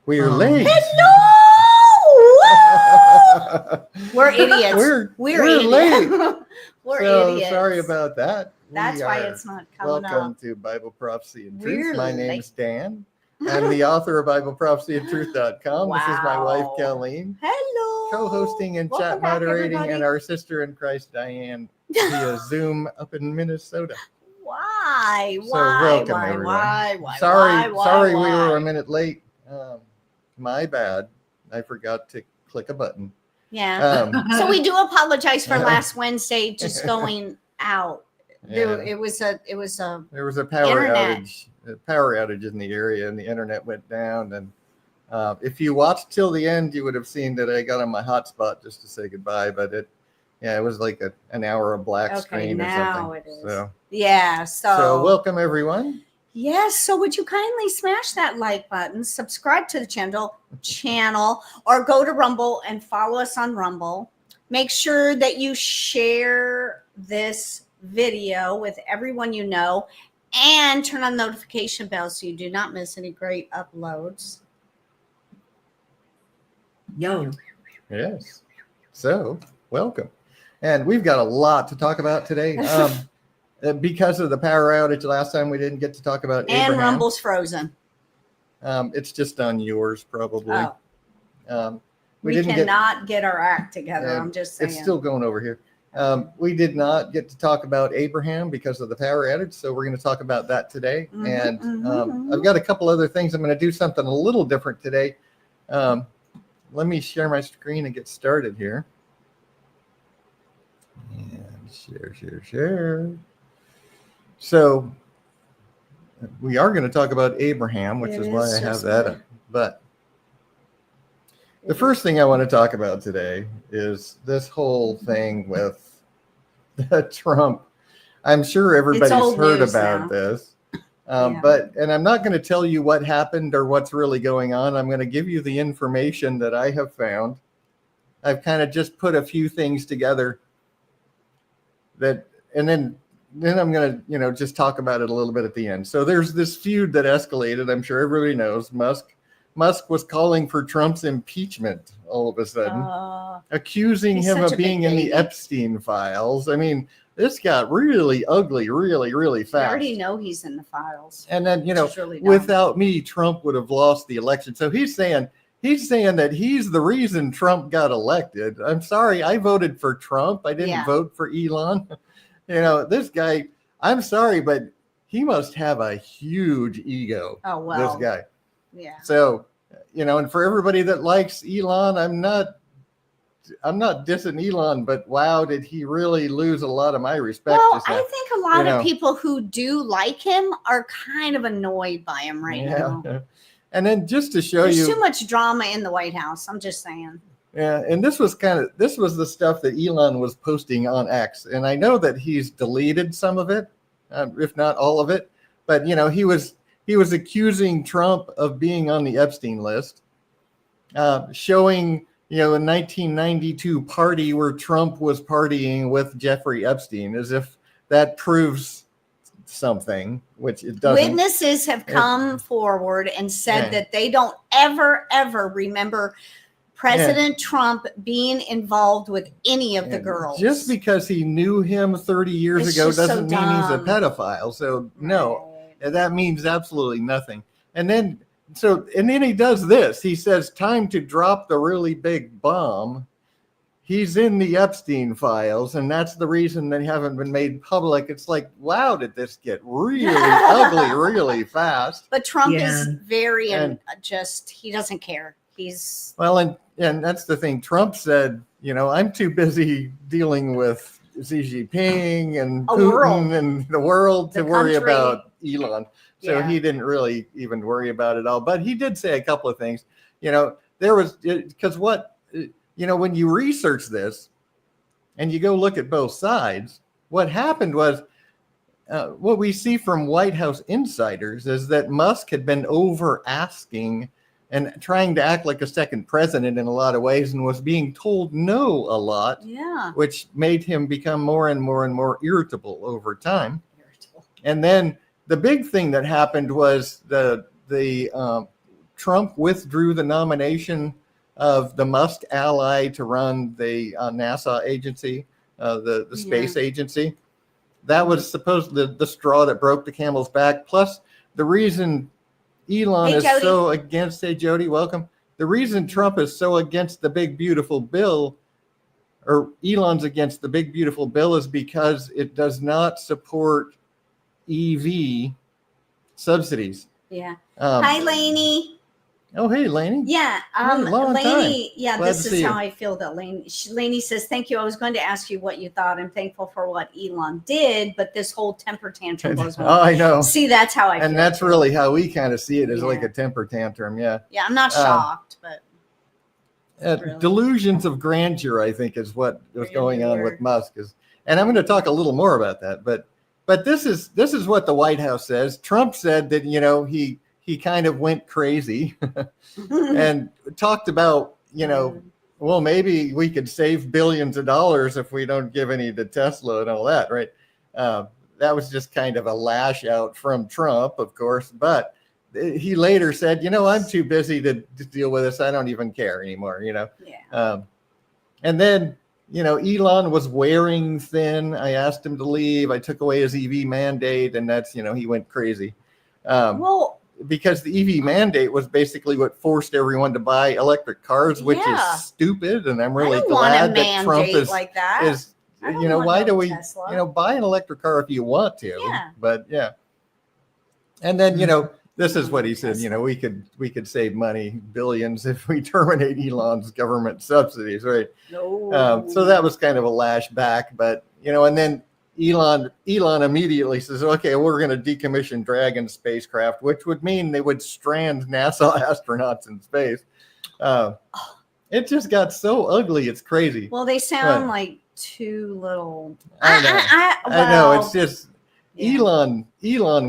We're late. Hello! We're idiots. We're idiots. Late. We're idiots. Sorry about that. That's why it's not coming welcome up. to Bible Prophecy and We're Truth. My late. name's Dan. I'm the author of BibleProphecyandTruth.com. Wow. This is my wife, Colleen. Hello. Co-hosting and Welcome chat back, moderating, everybody. and our sister in Christ, Diane, via Zoom up in Minnesota. Why? So welcome, everyone. Why? Sorry, we why? were a minute late. My bad. I forgot to click a button. Yeah. So we do apologize for last Wednesday just going out. Yeah. There was a There was a power internet outage in the area, and the internet went down. And if you watched till the end, you would have seen that I got on my hotspot just to say goodbye. But it was like an hour of black screen or something. Now it is. So yeah. So welcome, everyone. Yes. So would you kindly smash that like button, subscribe to the channel, or go to Rumble and follow us on Rumble. Make sure that you share this video with everyone you know, and turn on the notification bell so you do not miss any great uploads. Yo. Yes. So welcome. And we've got a lot to talk about today. Because of the power outage last time, we didn't get to talk about And Abraham. Rumble's frozen. It's just on yours, probably. Oh. We cannot get our act together. I'm just saying. It's still going over here. We did not get to talk about Abraham because of the power outage, so we're going to talk about that today. I've got a couple other things. I'm going to do something a little different today. Let me share my screen and get started here. And share. So we are going to talk about Abraham, which is why I have that up. But the first thing I want to talk about today is this whole thing with Trump. I'm sure everybody's heard about this. But I'm not going to tell you what happened or what's really going on. I'm going to give you the information that I have found. I've kind of just put a few things together and then I'm going to, just talk about it a little bit at the end. So there's this feud that escalated. I'm sure everybody knows. Musk was calling for Trump's impeachment all of a sudden, accusing him of being in the Epstein files. I mean, this got really ugly, really fast. I already know he's in the files. And then, really without me, Trump would have lost the election. So he's saying that he's the reason Trump got elected. I'm sorry, I voted for Trump. I didn't vote for Elon. This guy, I'm sorry, but he must have a huge ego. Oh, well. This guy. Yeah. So, and for everybody that likes Elon, I'm not dissing Elon, but wow, did he really lose a lot of my respect? Well, I think a lot of people who do like him are kind of annoyed by him right now. And then just to show There's too much drama in the White House. I'm just saying. Yeah, and this was the stuff that Elon was posting on X, and I know that he's deleted some of it, if not all of it. But he was accusing Trump of being on the Epstein list, showing a 1992 party where Trump was partying with Jeffrey Epstein, as if that proves something, which it doesn't. Witnesses have come forward and said that they don't ever remember President Trump being involved with any of the girls. Just because he knew him 30 years ago doesn't mean he's a pedophile. So no, that means absolutely nothing. And then he does this. He says, time to drop the really big bomb. He's in the Epstein files, and that's the reason they haven't been made public. It's like, wow, did this get really ugly really fast? But Trump is very, he doesn't care. He's and that's the thing. Trump said, I'm too busy dealing with Xi Jinping and Putin and the world to worry about Elon. So he didn't really even worry about it all. But he did say a couple of things. There was, because when you research this and you go look at both sides, what happened was what we see from White House insiders is that Musk had been over asking and trying to act like a second president in a lot of ways, and was being told no a lot, which made him become more and more irritable over time. And then the big thing that happened was the Trump withdrew the nomination of the Musk ally to run the NASA agency, the space agency. That was supposed the straw that broke the camel's back. Plus, the reason Elon is so against, hey, Jody, welcome. The reason Trump is so against the big, beautiful bill, or Elon's against the big, beautiful bill, is because it does not support EV subsidies. Yeah. Hi, Lainey. Oh, hey, Lainey. Yeah. Lainey, yeah, Glad this is how I feel that Lainey says, thank you. I was going to ask you what you thought. I'm thankful for what Elon did, but this whole temper tantrum was one. Oh, I know. See, that's how I feel. And that's really how we kind of see it, as like a temper tantrum. Yeah. Yeah, I'm not shocked, but. Really. Delusions of grandeur, I think, is what was going on with Musk. And I'm going to talk a little more about that. But this is what the White House says. Trump said that, he kind of went crazy and talked about, well, maybe we could save billions of dollars if we don't give any to Tesla and all that, right? That was just kind of a lash out from Trump, of course. But he later said, I'm too busy to deal with this. I don't even care anymore, Yeah. And then, Elon was wearing thin. I asked him to leave. I took away his EV mandate, and that's, he went crazy. Because the EV mandate was basically what forced everyone to buy electric cars, which is stupid. And I'm really glad that Trump is like that. Why do we, buy an electric car if you want to? Yeah. But yeah. And then, this is what he said, we could save money, billions, if we terminate Elon's government subsidies, right? No. So that was kind of a lash back, but, and then Elon immediately says, okay, we're going to decommission Dragon spacecraft, which would mean they would strand NASA astronauts in space. It just got so ugly. It's crazy. Well, they sound like two little. I know. It's just Elon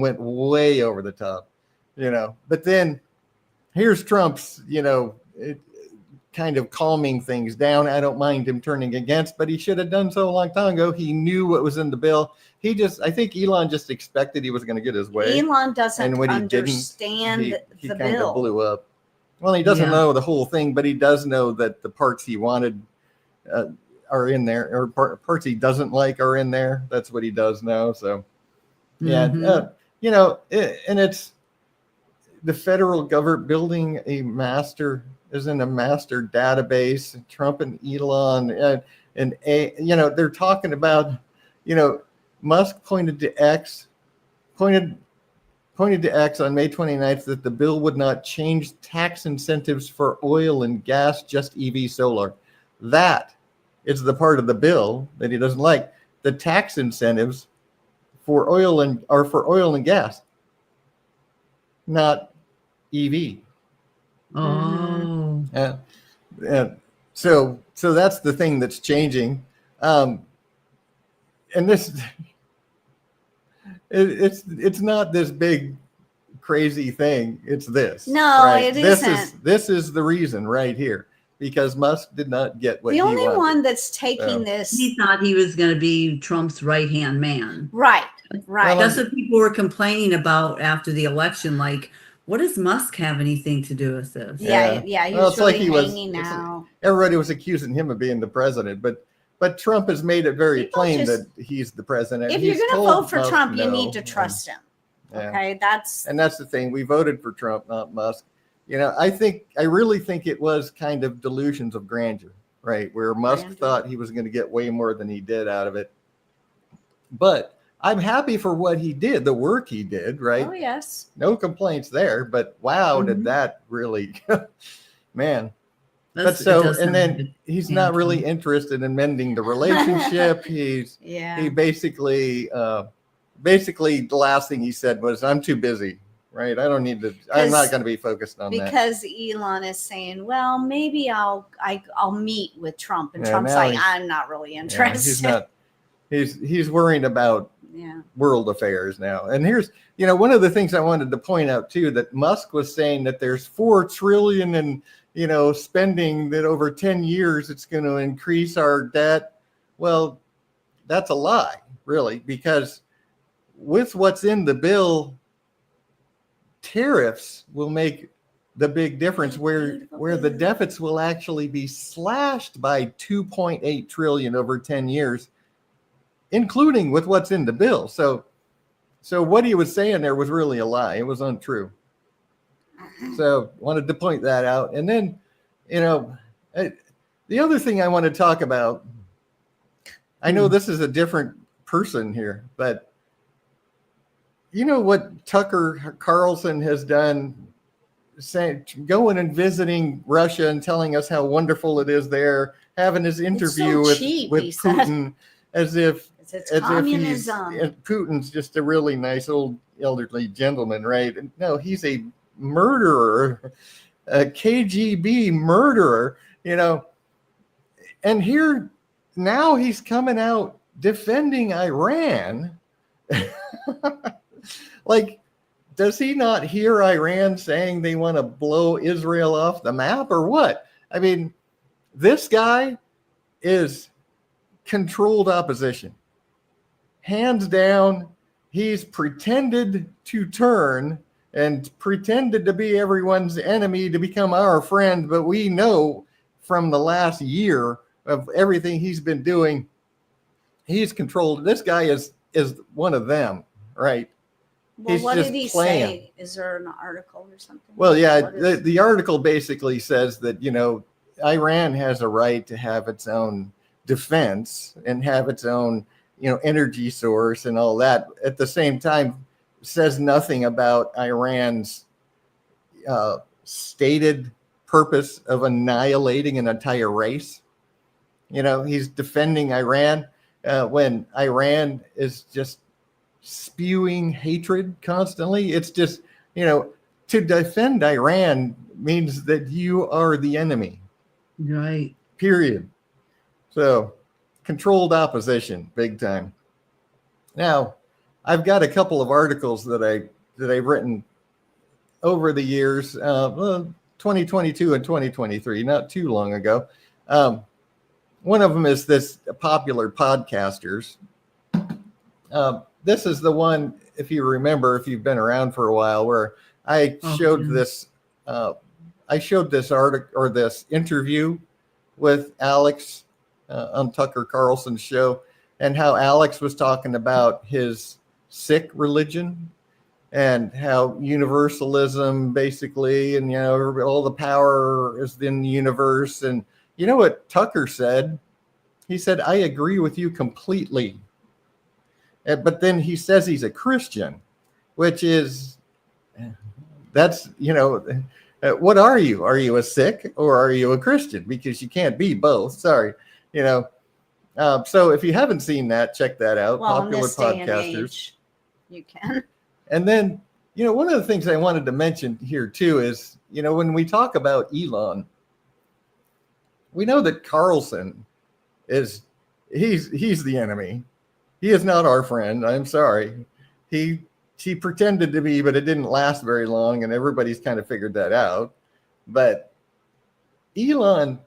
went way over the top, but then here's Trump's, kind of calming things down. I don't mind him turning against, but he should have done so a long time ago. He knew what was in the bill. I think Elon just expected he was going to get his way. Elon doesn't understand he the kind bill. Of blew up. Well, he doesn't know the whole thing, but he does know that the parts he wanted are in there, or parts he doesn't like are in there. That's what he does know. So, and it's the federal government building a master database. Trump and Elon and they're talking about, Musk pointed to X on May 29th that the bill would not change tax incentives for oil and gas, just EV solar. That is the part of the bill that he doesn't like. The tax incentives for oil and gas, not EV. Oh. So that's the thing that's changing. And this, it's not this big crazy thing. It's this. No, right? it isn't. This is the reason right here, because Musk did not get what he wanted. The only one that's taking this. He thought he was going to be Trump's right-hand man. Right. Well, that's what people were complaining about after the election. Like, what does Musk have anything to do with this? Yeah. He was really hanging out. Everybody was accusing him of being the president, but Trump has made it very plain that he's the president. If you're going to vote for Trump, you need to trust him. Okay, that's the thing. We voted for Trump, not Musk. I really think it was kind of delusions of grandeur, right? Where Musk thought he was going to get way more than he did out of it. But I'm happy for what he did, the work he did, right? Oh, yes. No complaints there, but wow, did that really, man. And then he's not really interested in mending the relationship. He basically the last thing he said was, I'm too busy, right? I don't need to, I'm not going to be focused on that. Because Elon is saying, well, maybe I'll meet with Trump. And Trump's like, I'm not really interested. He's worrying about world affairs now. And here's, one of the things I wanted to point out too, that Musk was saying that there's $4 trillion in, spending, that over 10 years, it's going to increase our debt. Well, that's a lie, really, because with what's in the bill, tariffs will make the big difference where the deficits will actually be slashed by 2.8 trillion over 10 years, including with what's in the bill. So what he was saying there was really a lie. It was untrue. So wanted to point that out. And then, the other thing I want to talk about, I know this is a different person here, but you know what Tucker Carlson has done, saying, going and visiting Russia and telling us how wonderful it is there, having his interview with Putin as if communism. Putin's just a really nice old elderly gentleman, right? No, he's a murderer, a KGB murderer, and here now he's coming out defending Iran. Like, does he not hear Iran saying they want to blow Israel off the map or what? I mean, this guy is controlled opposition. Hands down, he's pretended to turn and pretended to be everyone's enemy to become our friend. But we know from the last year of everything he's been doing, he's controlled. This guy is one of them, right? Well, what did he say? Is there an article or something? Well, yeah, the article basically says that, Iran has a right to have its own defense and have its own, energy source and all that. At the same time, says nothing about Iran's stated purpose of annihilating an entire race. He's defending Iran when Iran is just spewing hatred constantly. It's just, to defend Iran means that you are the enemy. Right. Period. So controlled opposition, big time. Now, I've got a couple of articles that I've written over the years, 2022 and 2023, not too long ago. One of them is this popular podcasters. This is the one, if you remember, if you've been around for a while, where I showed this article or this interview with Alex on Tucker Carlson's show, and how Alex was talking about his Sikh religion and how universalism basically, and all the power is in the universe. And you know what Tucker said? He said, "I agree with you completely." But then he says he's a Christian, which is, that's, what are you? Are you a Sikh or are you a Christian? Because you can't be both. Sorry. So if you haven't seen that, check that out. Well, Popular in this day and podcasters. age, you can. And then, one of the things I wanted to mention here too is, when we talk about Elon, we know that Carlson he's the enemy. He is not our friend. I'm sorry. He pretended to be, but it didn't last very long, and everybody's kind of figured that out. But Elon,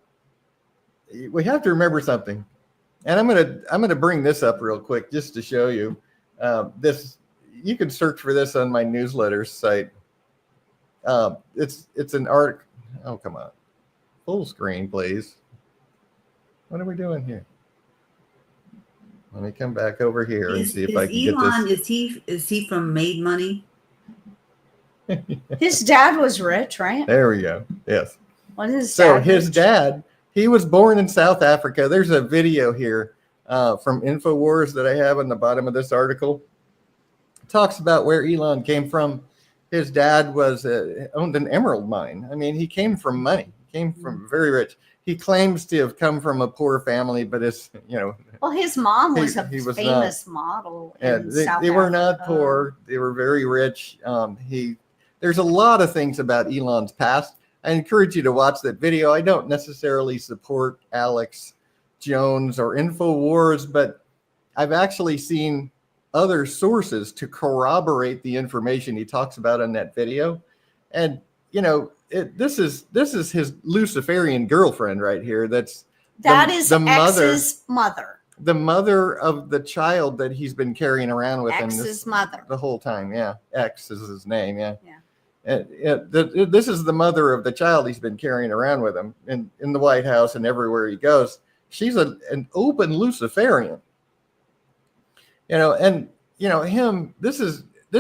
we have to remember something, and I'm gonna bring this up real quick just to show you this. You can search for this on my newsletter site. It's an article. Oh, come on, full screen, please. What are we doing here? Let me come back over here and see if I can Elon, get this. Is he from Made Money? His dad was rich, right? There we go. Yes. What is so his dad, he was born in South Africa. There's a video here from InfoWars that I have on the bottom of this article. It talks about where Elon came from. His dad owned an emerald mine. I mean, he came from money. He came from very rich. He claims to have come from a poor family, but it's, Well, his mom was he was famous model. And they were not poor. They were very rich. There's a lot of things about Elon's past. I encourage you to watch that video. I don't necessarily support Alex Jones or InfoWars, but I've actually seen other sources to corroborate the information he talks about in that video. And, this is his Luciferian girlfriend right here. That is the X's mother. The mother of the child that he's been carrying around with him X's mother the whole time. Yeah. X is his name. Yeah. This is the mother of the child he's been carrying around with him in the White House and everywhere he goes. She's an open Luciferian. And him. This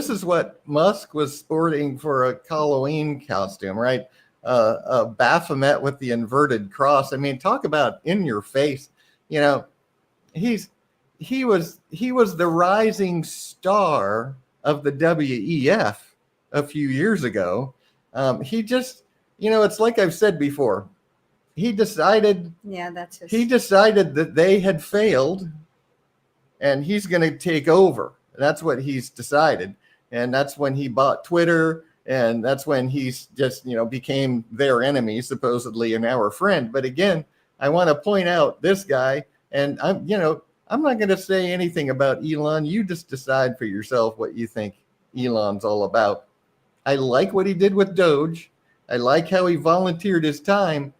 is what Musk was sporting for a Halloween costume, right? A Baphomet with the inverted cross. I mean, talk about in your face. He was the rising star of the WEF a few years ago. He just, it's like I've said before. He decided that they had failed, and he's going to take over. That's what he's decided, and that's when he bought Twitter, and that's when he's just became their enemy, supposedly, and our friend. But again, I want to point out this guy, and I'm not going to say anything about Elon. You just decide for yourself what you think Elon's all about. I like what he did with Doge. I like how he volunteered his time.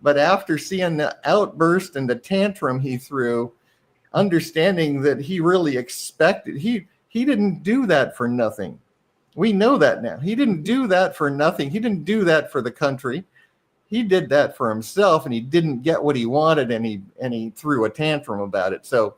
But after seeing the outburst and the tantrum he threw, understanding that he really expected, he didn't do that for nothing. We know that now. He didn't do that for nothing. He didn't do that for the country. He did that for himself, and he didn't get what he wanted, and he threw a tantrum about it. So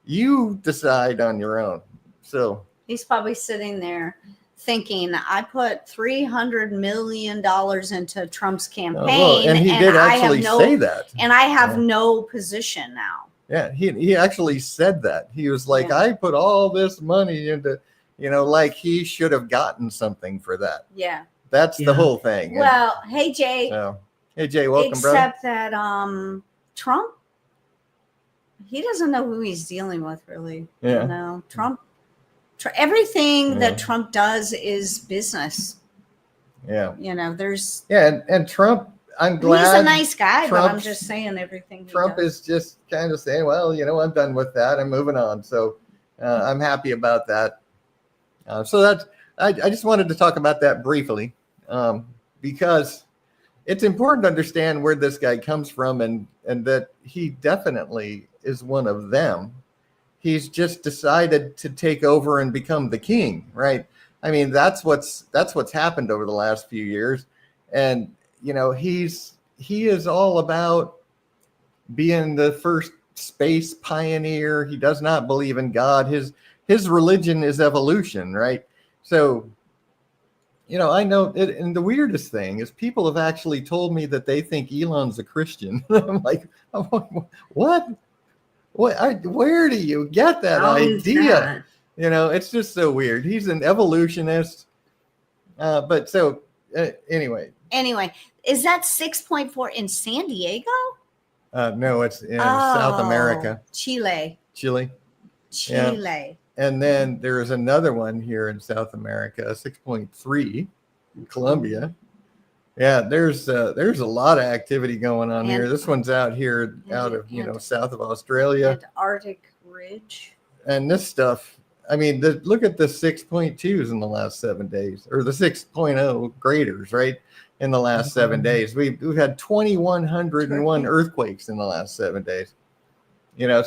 you decide on your own. So he's probably sitting there thinking, I put $300 million into Trump's campaign, and he did actually say that. And I have no position now. Yeah, he actually said that. He was like, I put all this money into, like he should have gotten something for that. Yeah. That's the whole thing. Well, hey, Jay. Hey, Jay, welcome, brother. Except that Trump, he doesn't know who he's dealing with, really. Yeah. Trump. Everything that Trump does is business. Yeah. There's. Yeah, and Trump, I'm glad. He's a nice guy, but I'm just saying everything. Trump is just kind of saying, well, I'm done with that. I'm moving on. So I'm happy about that. So I just wanted to talk about that briefly because it's important to understand where this guy comes from and that he definitely is one of them. He's just decided to take over and become the king, right? I mean, that's what's happened over the last few years. And, he is all about being the first space pioneer. He does not believe in God. His religion is evolution, right? So, I know it, and the weirdest thing is people have actually told me that they think Elon's a Christian. I'm like, what? Where do you get that idea? It's just so weird. He's an evolutionist. Anyway. Anyway, is that 6.4 in San Diego? No, it's in South America. Chile. Yeah. And then there is another one here in South America, 6.3 in Colombia. Yeah, there's a lot of activity going on here. This one's out here, south of Australia. Arctic Ridge. And this stuff, I mean, look at the 6.2s in the last 7 days, or the 6.0 graders, right? In the last 7 days, we've had 2,101 earthquakes in the last 7 days.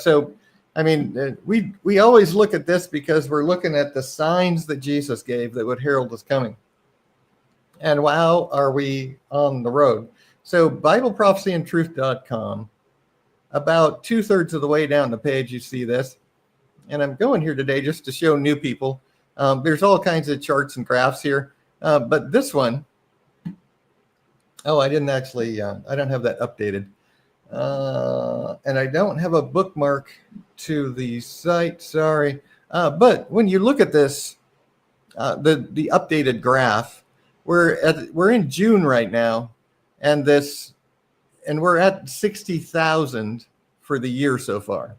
So I mean, we always look at this because we're looking at the signs that Jesus gave that would herald his coming. And wow, are we on the road? So BibleProphecyandTruth.com, about 2/3 of the way down the page, you see this. And I'm going here today just to show new people. There's all kinds of charts and graphs here. But this one, I didn't actually, I don't have that updated. And I don't have a bookmark to the site, sorry. But when you look at this, the updated graph, we're in June right now, and we're at 60,000 for the year so far.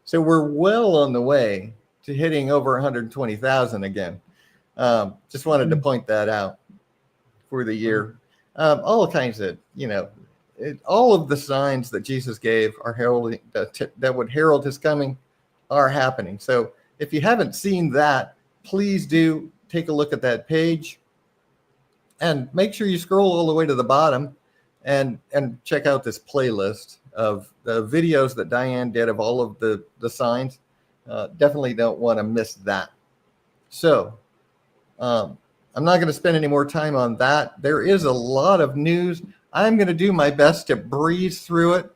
So we're well on the way to hitting over 120,000 again. Just wanted to point that out for the year. All kinds of, all of the signs that Jesus gave are heralding that would herald his coming are happening. So if you haven't seen that, please do take a look at that page and make sure you scroll all the way to the bottom and check out this playlist of the videos that Diane did of all of the signs. Definitely don't want to miss that. So I'm I'm not going to spend any more time on that. There is a lot of news. I'm going to do my best to breeze through it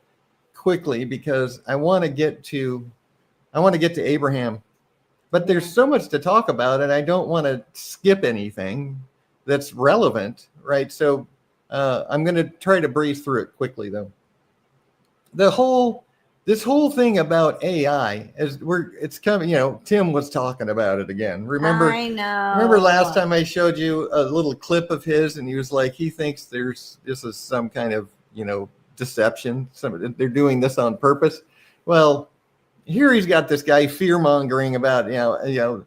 quickly because I want to get to Abraham. But there's so much to talk about, and I don't want to skip anything that's relevant, right? So I'm going to try to breeze through it quickly, though. This whole thing about AI it's coming. Tim was talking about it again. Remember? I know. Remember last time I showed you a little clip of his, and he was like, he thinks this is some kind of deception. They're doing this on purpose. Well, here he's got this guy fear mongering about the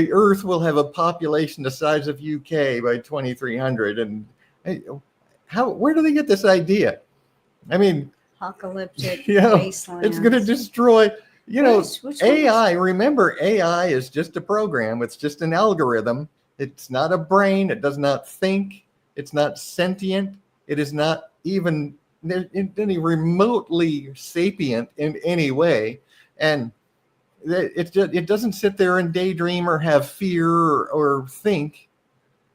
Earth will have a population the size of UK by 2300, and where do they get this idea? I mean, apocalyptic wasteland. It's going to destroy. Which AI. Remember, AI is just a program. It's just an algorithm. It's not a brain. It does not think. It's not sentient. It is not even any remotely sapient in any way, and it doesn't sit there and daydream or have fear or think.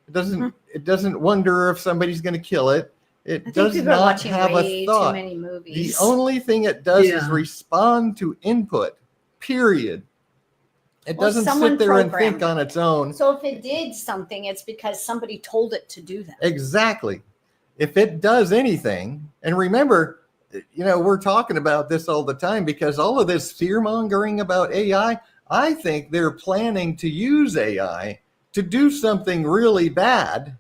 It doesn't wonder if somebody's going to kill it. It does not have a thought. Too many movies. The only thing it does is respond to input. Period. It doesn't sit there and think on its own. So if it did something, it's because somebody told it to do that. Exactly. If it does anything, and remember, we're talking about this all the time because all of this fear mongering about AI, I think they're planning to use AI to do something really bad.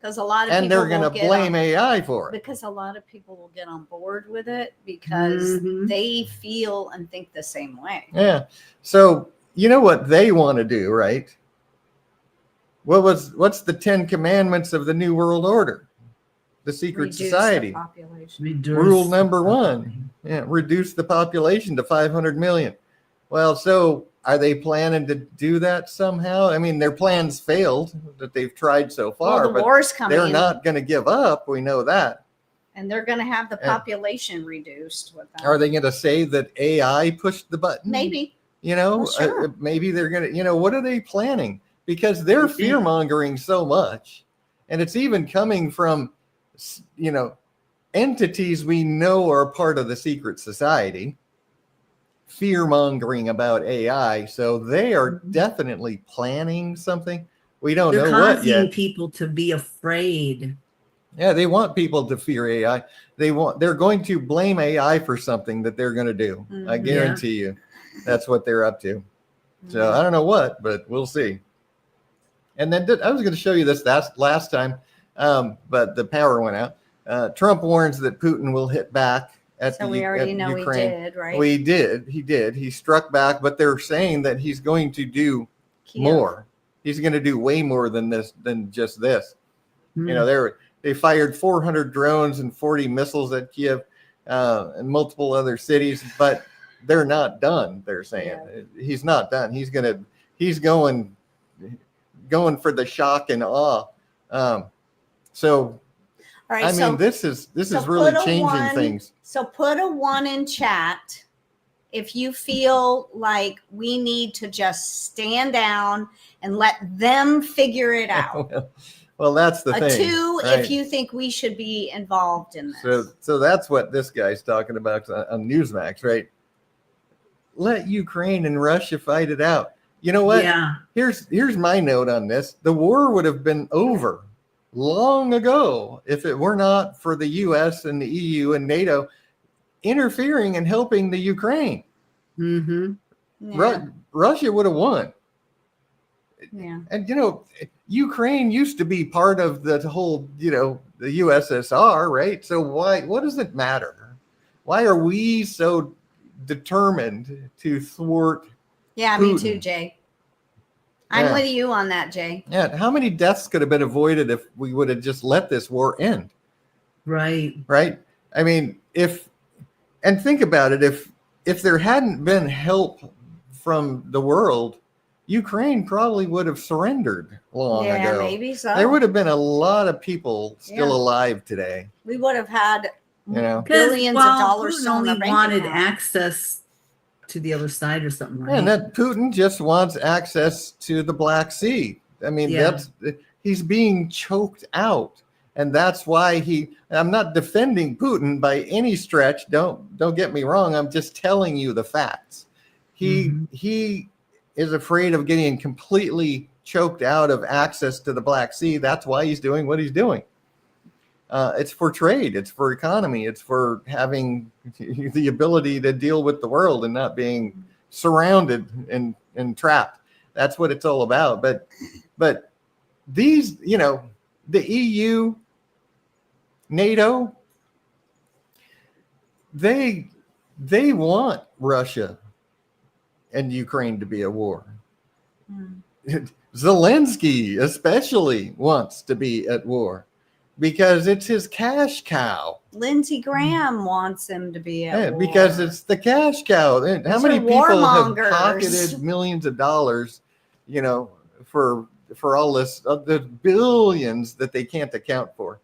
Because a lot of people and they're going to blame AI for it. Because a lot of people will get on board with it because they feel and think the same way. Yeah. So you know what they want to do, right? What's the 10 commandments of the New World Order? The secret society. Rule number 1. Yeah, reduce the population to 500 million. Well, so are they planning to do that somehow? I mean, their plans failed that they've tried so far, well, the war's coming. They're not going to give up. We know that. And they're going to have the population reduced with that. Are they going to say that AI pushed the button? Maybe. Sure. Maybe they're going to, what are they planning? Because they're fear mongering so much. And it's even coming from, entities we know are part of the secret society. Fear mongering about AI. So they are definitely planning something. We don't know what yet. They're causing people to be afraid. Yeah, they want people to fear AI. They're going to blame AI for something that they're going to do. I guarantee you that's what they're up to. So I don't know what, but we'll see. And then I was going to show you this last time, but the power went out. Trump warns that Putin will hit back. We already know Ukraine. He did, right? We did. He did. He struck back, but they're saying that he's going to do more. He's going to do way more than just this. They fired 400 drones and 40 missiles at Kiev and multiple other cities, but they're not done. They're saying he's not done. He's going for the shock and awe. All right, this is really changing things. So put a 1 in chat if you feel like we need to just stand down and let them figure it out. Well, that's the thing. A 2 right? if you think we should be involved in this. So that's what this guy's talking about on Newsmax, right? Let Ukraine and Russia fight it out. You know what? Yeah. Here's my note on this. The war would have been over long ago if it were not for the U.S. and the EU and NATO interfering and helping the Ukraine. Russia would have won. Yeah. And Ukraine used to be part of the whole, the USSR, right? So what does it matter? Why are we so determined to thwart Yeah, Putin? Me too, Jay. I'm with you on that, Jay. Yeah. How many deaths could have been avoided if we would have just let this war end? Right. Right. I mean, think about it, if there hadn't been help from the world, Ukraine probably would have surrendered long ago. Yeah, maybe so. There would have been a lot of people still alive today. We would have had billions of dollars Putin only wanted access to the other side or something, right? And that Putin just wants access to the Black Sea. I mean, Yeah. he's being choked out. And that's why I'm not defending Putin by any stretch. Don't get me wrong. I'm just telling you the facts. He is afraid of getting completely choked out of access to the Black Sea. That's why he's doing what he's doing. It's for trade. It's for economy. It's for having the ability to deal with the world and not being surrounded and trapped. That's what it's all about. But these, the EU, NATO, they want Russia and Ukraine to be at war. Zelensky especially wants to be at war because it's his cash cow. Lindsey Graham wants him to be at war. Because it's the cash cow. How many people have pocketed millions of dollars, for all this, the billions that they can't account for,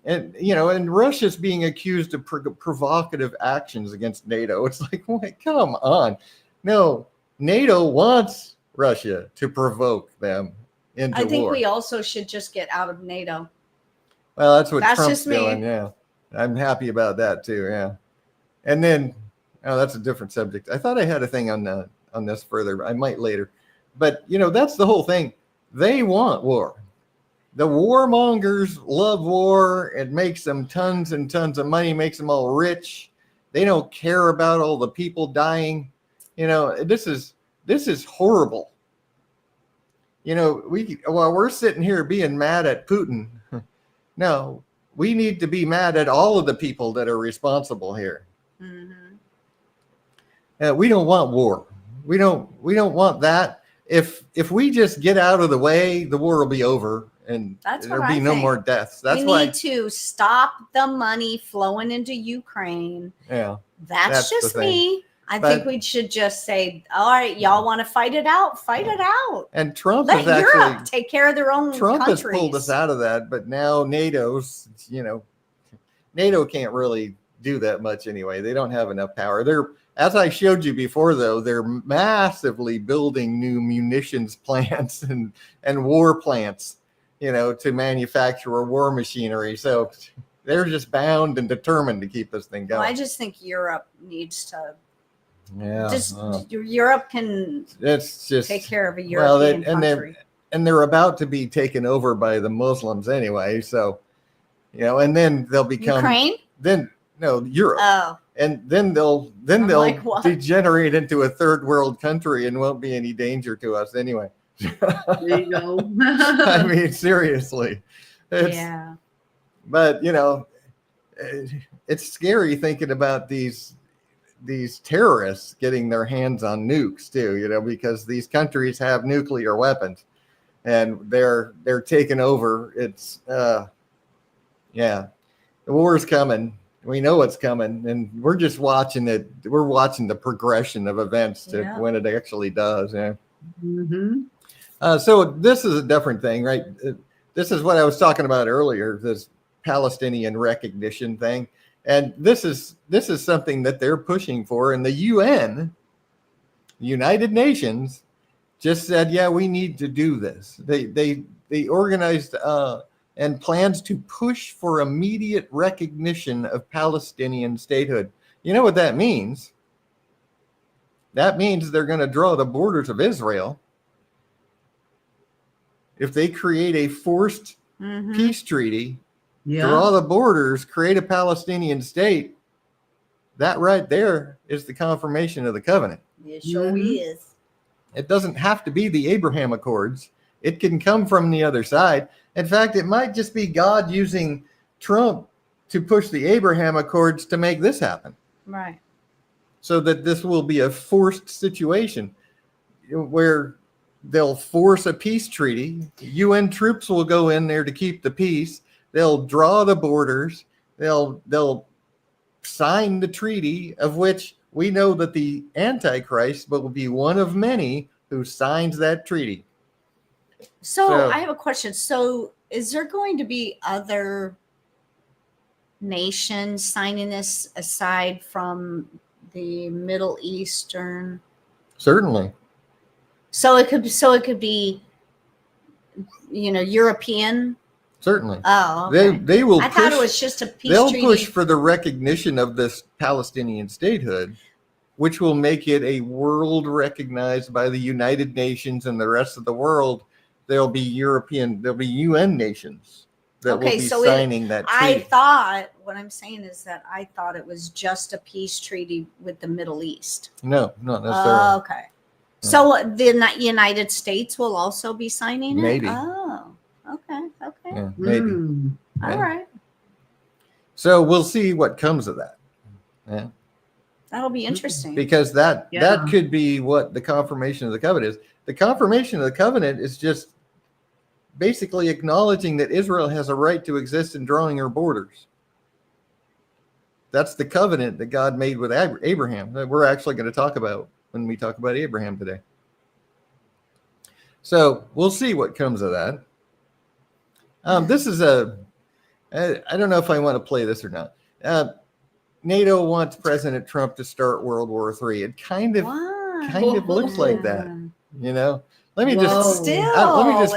and Russia's being accused of provocative actions against NATO. It's like, wait, come on. No, NATO wants Russia to provoke them into war. I think we also should just get out of NATO. Well, that's what Trump's doing. Yeah. I'm happy about that too. Yeah. And then, that's a different subject. I thought I had a thing on this further. I might later. But, that's the whole thing. They want war. The warmongers love war. It makes them tons and tons of money, makes them all rich. They don't care about all the people dying. This is horrible. While we're sitting here being mad at Putin, no, we need to be mad at all of the people that are responsible here. We don't want war. We don't want that. If we just get out of the way, the war will be over and there'll be no more deaths. That's why we need to stop the money flowing into Ukraine. Yeah. That's just me. I think we should just say, all right, y'all want to fight it out? Fight it out. And Trump Let Europe take care of their own Trump countries. has pulled us out of that, but now NATO can't really do that much anyway. They don't have enough power. As I showed you before, though, they're massively building new munitions plants and war plants, to manufacture war machinery. So they're just bound and determined to keep this thing going. Well, I just think Europe needs to. Yeah, Europe can. It's just take care of a European country. They're about to be taken over by the Muslims anyway. So, and then they'll become Ukraine. Europe. Oh. And then they'll degenerate into a third world country and won't be any danger to us anyway. There you go. I mean, seriously. But it's scary thinking about these terrorists getting their hands on nukes too, because these countries have nuclear weapons and they're taking over. It's the war is coming. We know it's coming, and we're just watching it. We're watching the progression of events to when it actually does. Yeah. So this is a different thing, right? This is what I was talking about earlier, this Palestinian recognition thing. And this is something that they're pushing for. And the UN, United Nations, just said, yeah, we need to do this. They organized and plans to push for immediate recognition of Palestinian statehood. You know what that means? That means they're going to draw the borders of Israel. If they create a forced peace treaty, draw the borders, create a Palestinian state, that right there is the confirmation of the covenant. It sure is. It doesn't have to be the Abraham Accords. It can come from the other side. In fact, it might just be God using Trump to push the Abraham Accords to make this happen. Right. So that this will be a forced situation where they'll force a peace treaty. UN troops will go in there to keep the peace. They'll draw the borders. They'll sign the treaty, of which we know that the Antichrist will be one of many who signs that treaty. So I have a question. So is there going to be other nations signing this aside from the Middle Eastern? Certainly. So it could be European? Certainly. Oh, okay. They will I push, thought it was just a peace they'll treaty. push for the recognition of this Palestinian statehood, which will make it a world recognized by the United Nations and the rest of the world. There'll be UN nations that will be signing that treaty. What I'm saying is that I thought it was just a peace treaty with the Middle East. No, not necessarily. Okay. So the United States will also be signing it? Maybe. Oh, okay. Yeah, maybe. All right. So we'll see what comes of that. Yeah. That'll be interesting. Because that could be what the confirmation of the covenant is. The confirmation of the covenant is just basically acknowledging that Israel has a right to exist in drawing her borders. That's the covenant that God made with Abraham that we're actually going to talk about when we talk about Abraham today. So we'll see what comes of that. This is I don't know if I want to play this or not. NATO wants President Trump to start World War III. It kind of looks like that, Let me just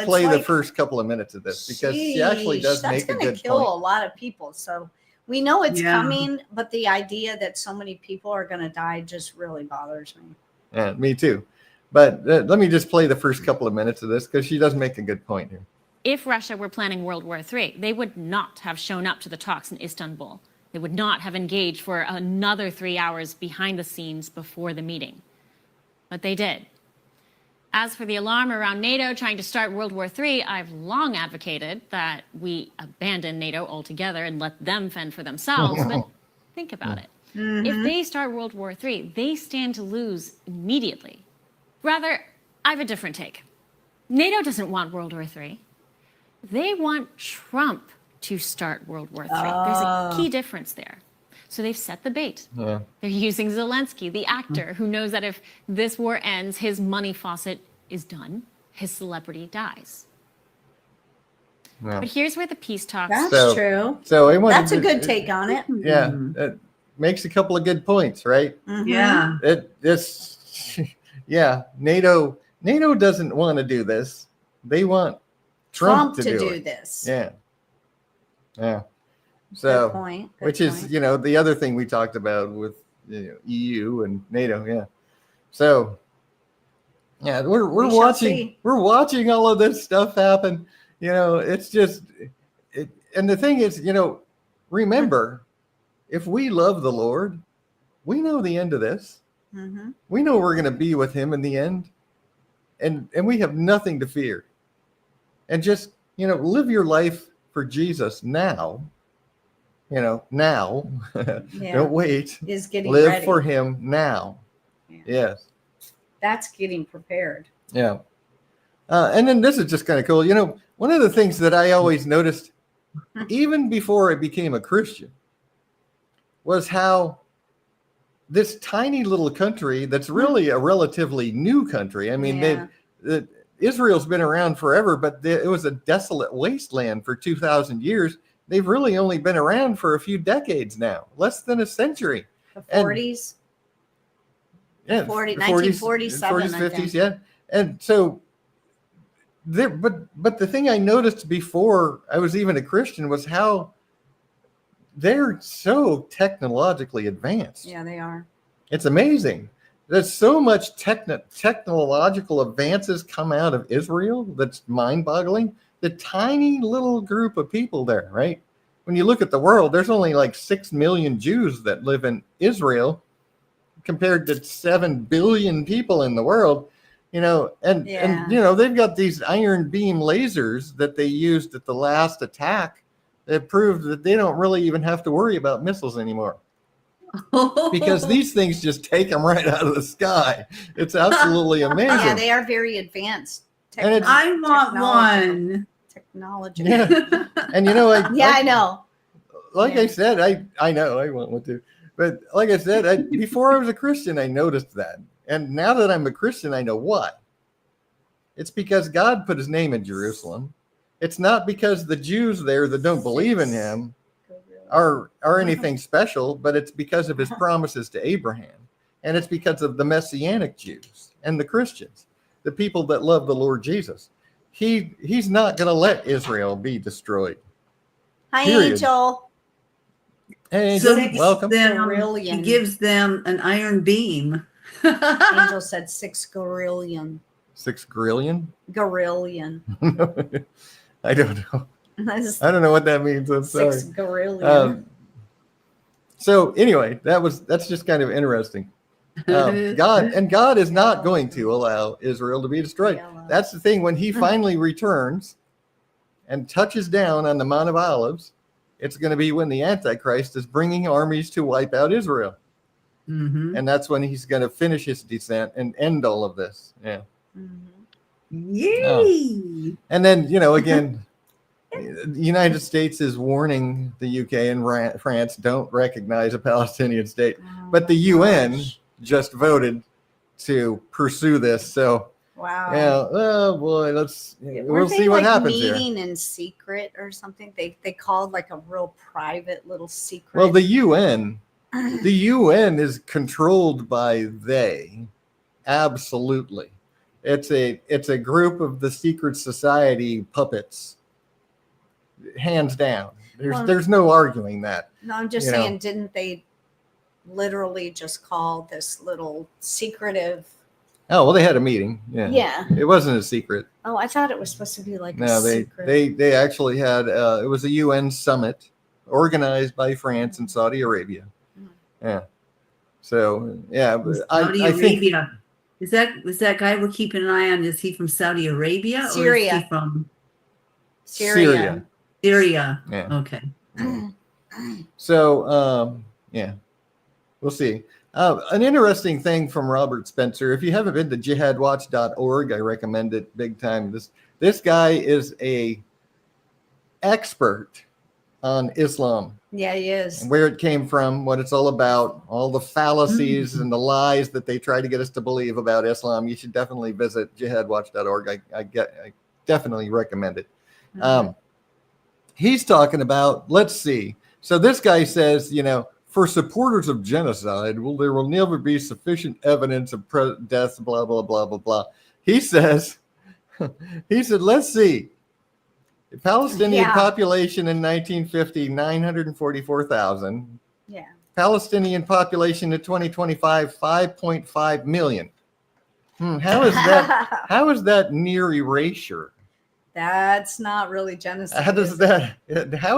play the first couple of minutes of this because she actually does make a good point. That's going to kill a lot of people. So we know it's coming, but the idea that so many people are going to die just really bothers me. Yeah, me too. But let me just play the first couple of minutes of this because she does make a good point here. If Russia were planning World War III, they would not have shown up to the talks in Istanbul. They would not have engaged for another 3 hours behind the scenes before the meeting. But they did. As for the alarm around NATO trying to start World War III, I've long advocated that we abandon NATO altogether and let them fend for themselves. But think about it. If they start World War III, they stand to lose immediately. Rather, I have a different take. NATO doesn't want World War III. They want Trump to start World War III. There's a key difference there. So they've set the bait. Yeah. They're using Zelensky, the actor, who knows that if this war ends, his money faucet is done, his celebrity dies. Yeah. But here's where the peace talks. That's true. So that's a good take on it. Yeah, it makes a couple of good points, right? Yeah. NATO doesn't want to do this. They want Trump to do this. Yeah. So, good point. Which is, the other thing we talked about with EU and NATO. Yeah. So, we're watching all of this stuff happen. It's just, and the thing is, remember, if we love the Lord, we know the end of this. Mm-hmm. We know we're going to be with him in the end, and we have nothing to fear. And just, live your life for Jesus now. Now. Don't wait. Is getting live ready. For him now. Yeah. Yes. That's getting prepared. Yeah. And then this is just kind of cool. One of the things that I always noticed, even before I became a Christian, was how this tiny little country that's really a relatively new country. I mean, Israel's been around forever, but it was a desolate wasteland for 2,000 years. They've really only been around for a few decades now, less than a century. The 40s? Yeah, 1947, 40s, 50s, yeah. And so, but the thing I noticed before I was even a Christian was how they're so technologically advanced. Yeah, they are. It's amazing. There's so much technological advances come out of Israel that's mind-boggling. The tiny little group of people there, right? When you look at the world, there's only like 6 million Jews that live in Israel compared to 7 billion people in the world, and they've got these iron beam lasers that they used at the last attack that proved that they don't really even have to worry about missiles anymore. Because these things just take them right out of the sky. It's absolutely amazing. Yeah, they are very advanced. I want one. Technology. Yeah. And I know. Like I said, I know I want one too. But like I said, before I was a Christian, I noticed that. And now that I'm a Christian, I know why. It's because God put his name in Jerusalem. It's not because the Jews there that don't believe in him are anything special, but it's because of his promises to Abraham. And it's because of the Messianic Jews and the Christians, the people that love the Lord Jesus. he's not going to let Israel be destroyed. Hi, Period. Angel. Hey, So Angel, welcome. he Gorillion. gives them an iron beam. Angel said 6 gorillion. 6 grillion? Gorillion. I don't know. That's I don't know what that means. I'm 6 sorry. gorillion. So anyway, that's just kind of interesting. God is not going to allow Israel to be destroyed. That's the thing. When he finally returns and touches down on the Mount of Olives, it's going to be when the Antichrist is bringing armies to wipe out Israel. Mm-hmm. And that's when he's going to finish his descent and end all of this. Yeah. Yay! Oh. And then, again, the United States is warning the UK and France don't recognize a Palestinian state. But the UN just voted to pursue this. So, wow. Oh boy, we'll see what happens here. Meeting in secret or something. They called like a real private little secret. Well, the UN is controlled by they. Absolutely. It's a group of the secret society puppets. Hands down. There's no arguing that. No, I'm just saying, didn't they literally just call this little secretive? Oh, well, they had a meeting. Yeah. Yeah. It wasn't a secret. Oh, I thought it was supposed to be like no, a secret. they actually had it was a UN summit organized by France and Saudi Arabia. Yeah. So yeah, Saudi I Arabia. Is that guy we're keeping an eye on? Is he from Saudi Arabia Syria. or is he from Syria? Syria. Yeah. Okay. So yeah, we'll see. An interesting thing from Robert Spencer. If you haven't been to jihadwatch.org, I recommend it big time. This guy is a expert on Islam. Yeah, he is. And where it came from, what it's all about, all the fallacies and the lies that they try to get us to believe about Islam. You should definitely visit jihadwatch.org. I definitely recommend it. He's talking about, let's see. So this guy says, for supporters of genocide, there will never be sufficient evidence of deaths, blah, blah, blah, blah, blah. He said, let's see. The Palestinian population in 1950, 944,000. Yeah. Palestinian population in 2025, 5.5 million. How is that? How is that near erasure? That's not really genocide. How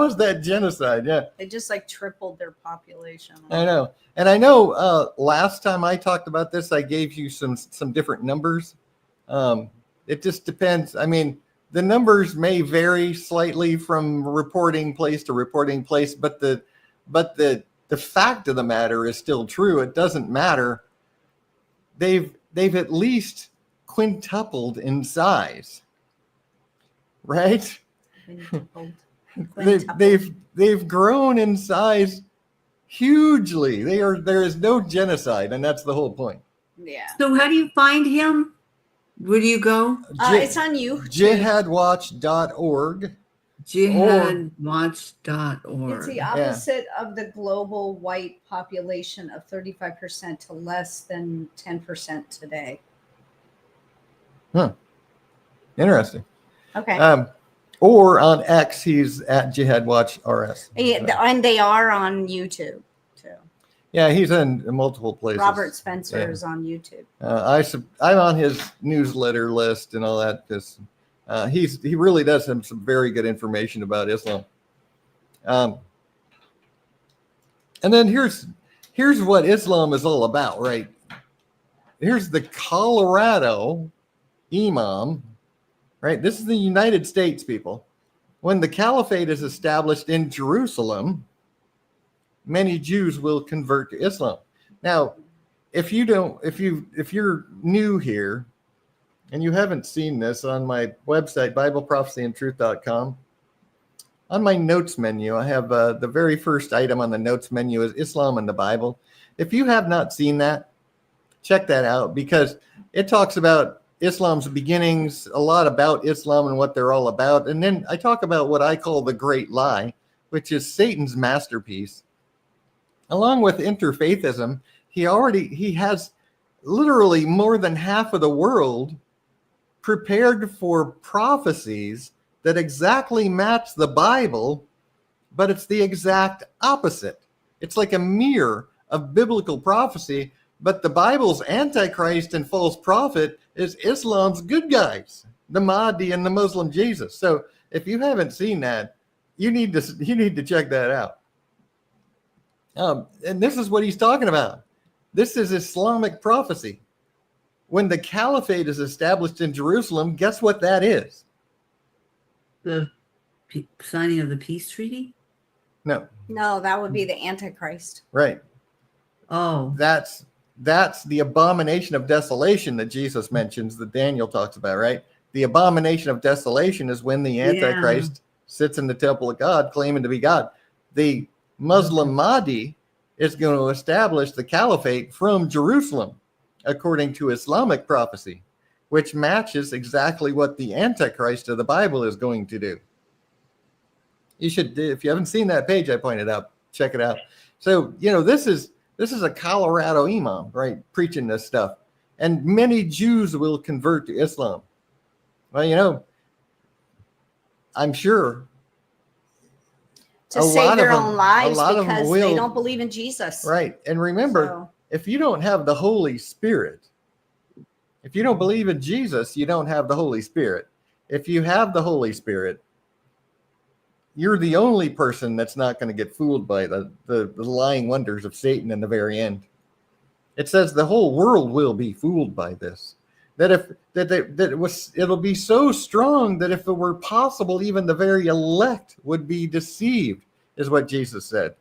is that genocide? Yeah. They just like tripled their population. I know. And I know last time I talked about this, I gave you some different numbers. It just depends. I mean, the numbers may vary slightly from reporting place to reporting place, but the fact of the matter is still true. It doesn't matter. They've at least quintupled in size. Right? They've grown in size hugely. There is no genocide, and that's the whole point. Yeah. So how do you find him? Where do you go? It's on you. Jihadwatch.org. Jihadwatch.org. It's the opposite of the global white population of 35% to less than 10% today. Interesting. Okay. Or on X, he's at JihadWatchRS. Yeah, and they are on YouTube too. Yeah, he's in multiple places. Robert Spencer is on YouTube. I'm on his newsletter list and all that because he really does have some very good information about Islam. And then here's what Islam is all about, right? Here's the Colorado imam, right? This is the United States, people. When the caliphate is established in Jerusalem, many Jews will convert to Islam. Now, if you're new here and you haven't seen this, on my website, BibleProphecyandTruth.com, on my notes menu, I have the very first item on the notes menu is Islam and the Bible. If you have not seen that, check that out because it talks about Islam's beginnings, a lot about Islam and what they're all about. And then I talk about what I call the great lie, which is Satan's masterpiece. Along with interfaithism, he has literally more than half of the world prepared for prophecies that exactly match the Bible, but it's the exact opposite. It's like a mirror of biblical prophecy, but the Bible's Antichrist and false prophet is Islam's good guys, the Mahdi and the Muslim Jesus. So if you haven't seen that, you need to check that out. And this is what he's talking about. This is Islamic prophecy. When the caliphate is established in Jerusalem, guess what that is? The signing of the peace treaty? No. No, that would be the Antichrist. Right. Oh. That's the abomination of desolation that Jesus mentions, that Daniel talks about, right? The abomination of desolation is when the Antichrist sits in the temple of God claiming to be God. The Muslim Mahdi is going to establish the caliphate from Jerusalem, according to Islamic prophecy, which matches exactly what the Antichrist of the Bible is going to do. You should, if you haven't seen that page I pointed out, check it out. So, this is a Colorado imam, right, preaching this stuff. And many Jews will convert to Islam. Well, I'm sure To save their own lives because they don't believe in Jesus. Right. And remember, if you don't have the Holy Spirit, if you don't believe in Jesus, you don't have the Holy Spirit. If you have the Holy Spirit, you're the only person that's not going to get fooled by the lying wonders of Satan in the very end. It says the whole world will be fooled by this. It'll be so strong that if it were possible, even the very elect would be deceived, is what Jesus said.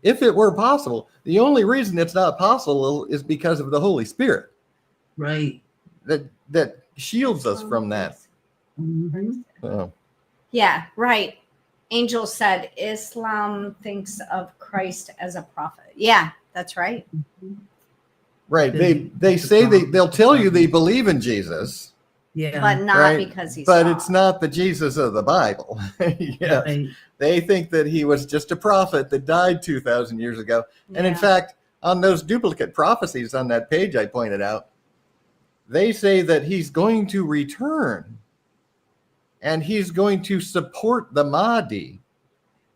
If it were possible, the only reason it's not possible is because of the Holy Spirit. Right. That shields us from that. Mm-hmm. Oh. Yeah, right. Angel said Islam thinks of Christ as a prophet. Yeah, that's right. Right. They say they'll tell you they believe in Jesus. Yeah. But not because he's But it's not the Jesus of the Bible. Yes. Right. They think that he was just a prophet that died 2,000 years ago. And in Yeah. fact, on those duplicate prophecies on that page I pointed out, they say that he's going to return and he's going to support the Mahdi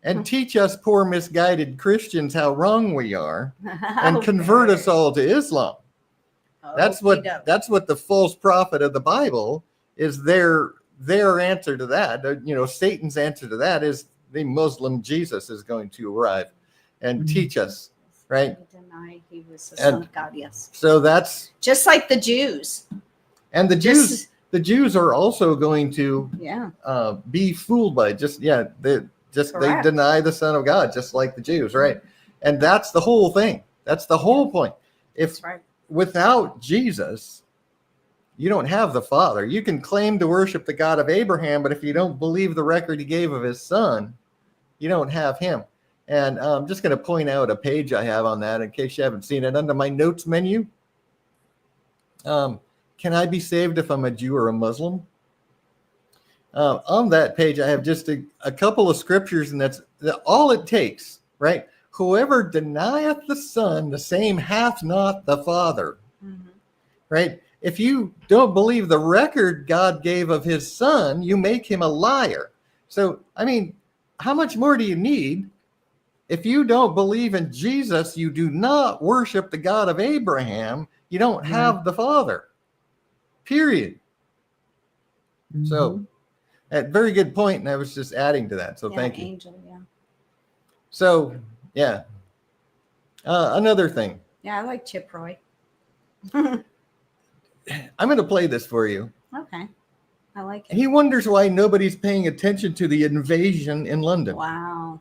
and teach us poor misguided Christians how wrong we are and convert us all to Islam. That's what the false prophet of the Bible is. Their answer to that, Satan's answer to that is the Muslim Jesus is going to arrive and teach us, right? Deny he was the Son of God. Yes. So that's just like the Jews. And the Jews are also going to be fooled by they deny the Son of God, just like the Jews, right? And that's the whole thing. That's the whole point. Without Jesus, you don't have the Father. You can claim to worship the God of Abraham, but if you don't believe the record he gave of his son, you don't have him. And I'm just going to point out a page I have on that in case you haven't seen it. Under my notes menu, can I be saved if I'm a Jew or a Muslim? On that page, I have just a couple of scriptures, and that's all it takes, right? Whoever denieth the Son, the same hath not the Father, right? If you don't believe the record God gave of his Son, you make him a liar. So, I mean, how much more do you need? If you don't believe in Jesus, you do not worship the God of Abraham. You don't have the Father. Period. So, very good point, and I was just adding to that. So thank you. Angel, yeah. So, yeah. Another thing. Yeah, I like Chip Roy. I'm going to play this for you. Okay. I like it. He wonders why nobody's paying attention to the invasion in London. Wow.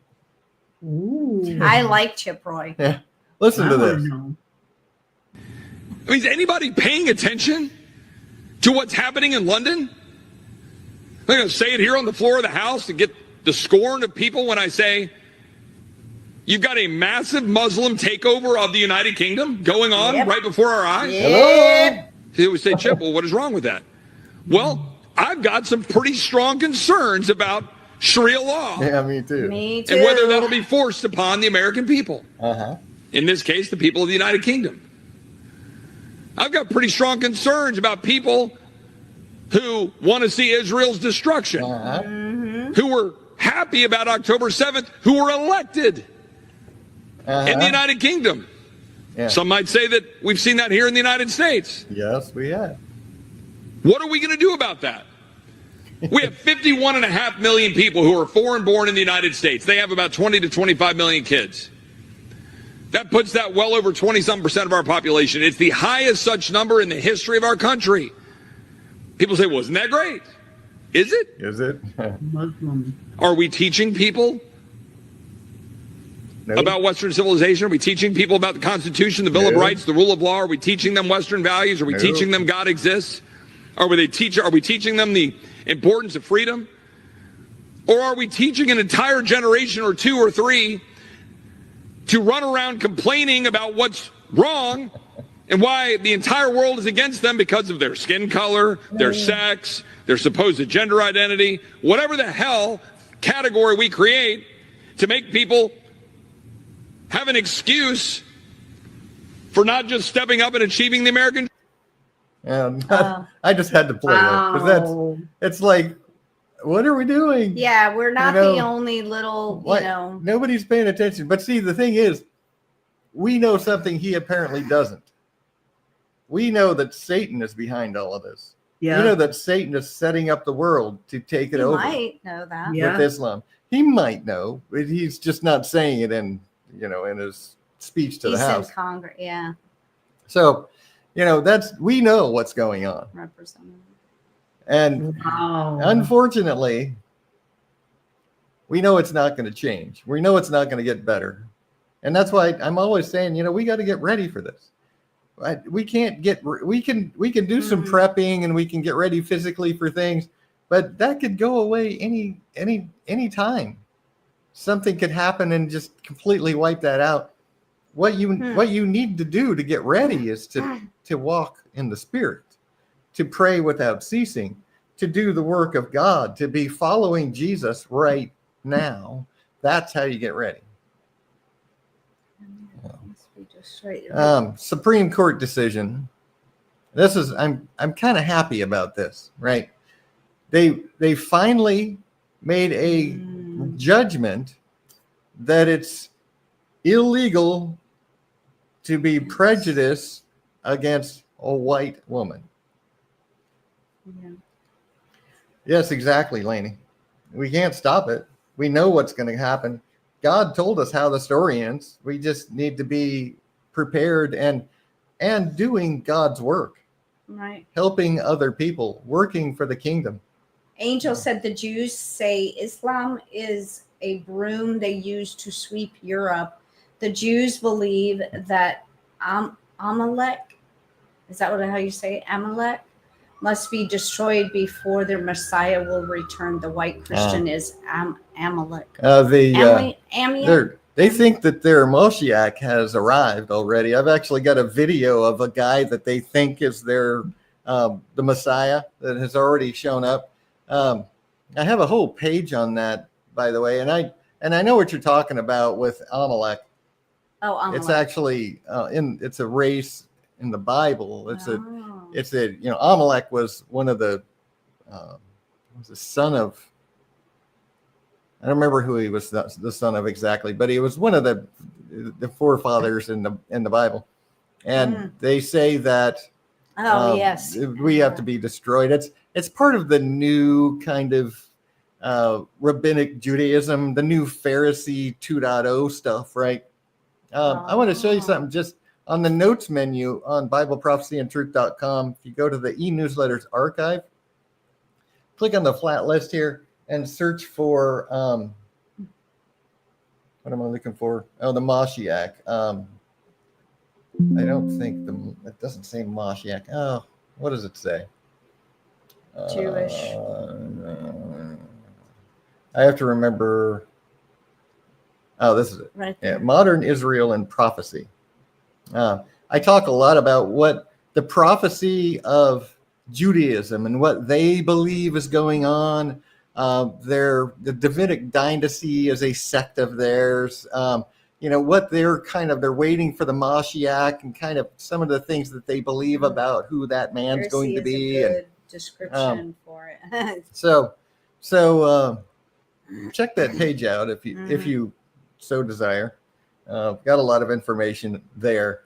Ooh. I like Chip Roy. Yeah. Listen to this. I mean, is anybody paying attention to what's happening in London? I'm going to say it here on the floor of the House to get the scorn of people when I say you've got a massive Muslim takeover of the United Kingdom going on right before our eyes. Hello? They would say, Chip, well, what is wrong with that? Well, I've got some pretty strong concerns about Sharia law. Yeah, me too. Me too. And whether that'll be forced upon the American people. Uh-huh. In this case, the people of the United Kingdom. I've got pretty strong concerns about people who want to see Israel's destruction, who were happy about October 7th, who were elected in the United Kingdom. Yeah. Some might say that we've seen that here in the United States. Yes, we have. What are we going to do about that? We have 51.5 million people who are foreign born in the United States. They have about 20 to 25 million kids. That puts that well over 20-some% of our population. It's the highest such number in the history of our country. People say, well, isn't that great? Is it? Is it? Muslim. Are we teaching people about Western civilization? Are we teaching people about the Constitution, the Bill of Rights, the rule of law? Are we teaching them Western values? Are we teaching them God exists? Are we teaching them the importance of freedom? Or are we teaching an entire generation or two or three to run around complaining about what's wrong and why the entire world is against them because of their skin color, their sex, their supposed gender identity, whatever the hell category we create to make people have an excuse for not just stepping up and achieving the American And I just had to play that because it's like, what are we doing? Yeah, we're not You know, the only little, Like, nobody's paying attention. But see, the thing is, we know something he apparently doesn't. We know that Satan is behind all of this. Yeah. We know that Satan is setting up the world to take it you over might know that. Yeah. with Islam. He might know, but he's just not saying it in his speech to He the said House. Congress, yeah, So, we know what's going on. representative. And Wow. unfortunately, we know it's not going to change. We know it's not going to get better. And that's why I'm always saying, we got to get ready for this. We can't we can do some prepping and we can get ready physically for things, but that could go away any time. Something could happen and just completely wipe that out. What you need to do to get ready is to walk in the Spirit, to pray without ceasing, to do the work of God, to be following Jesus right now. That's how you get ready. Supreme Court decision. I'm kind of happy about this, right? They finally made a judgment that it's illegal to be prejudiced against a white woman. Yeah. Yes, exactly, Lainey. We can't stop it. We know what's going to happen. God told us how the story ends. We just need to be prepared and doing God's work, Right. helping other people, working for the kingdom. Angel said the Jews say Islam is a broom they use to sweep Europe. The Jews believe that Amalek, is that how you say it? Amalek must be destroyed before their Messiah will return. The white Christian is Amalek. They think that their Moshiach has arrived already. I've actually got a video of a guy that they think is their the Messiah that has already shown up. I have a whole page on that, by the way, and I know what you're talking about with Amalek. Oh, Amalek. It's actually it's a race in the Bible. Amalek was one of the was the son of, I don't remember who he was the son of exactly, but he was one of the forefathers in the Bible, and they say that yes, we have to be destroyed. It's part of the new kind of rabbinic Judaism, the new Pharisee 2.0 stuff, right? I want to show you something just on the notes menu on BibleProphecyAndTruth.com. If you go to the e-newsletters archive, click on the flat list here and search for what am I looking for? Oh, the Mashiach. I don't think it doesn't say Mashiach. Oh, what does it say? Jewish. I have to remember. Oh, this is it. Right there. Yeah, Modern Israel and Prophecy. I talk a lot about what the prophecy of Judaism and what they believe is going on. The Davidic dynasty is a sect of theirs. What they're waiting for the Mashiach and kind of some of the things that they believe about who that man's going to be. description for it. So check that page out if you so desire. Got a lot of information there.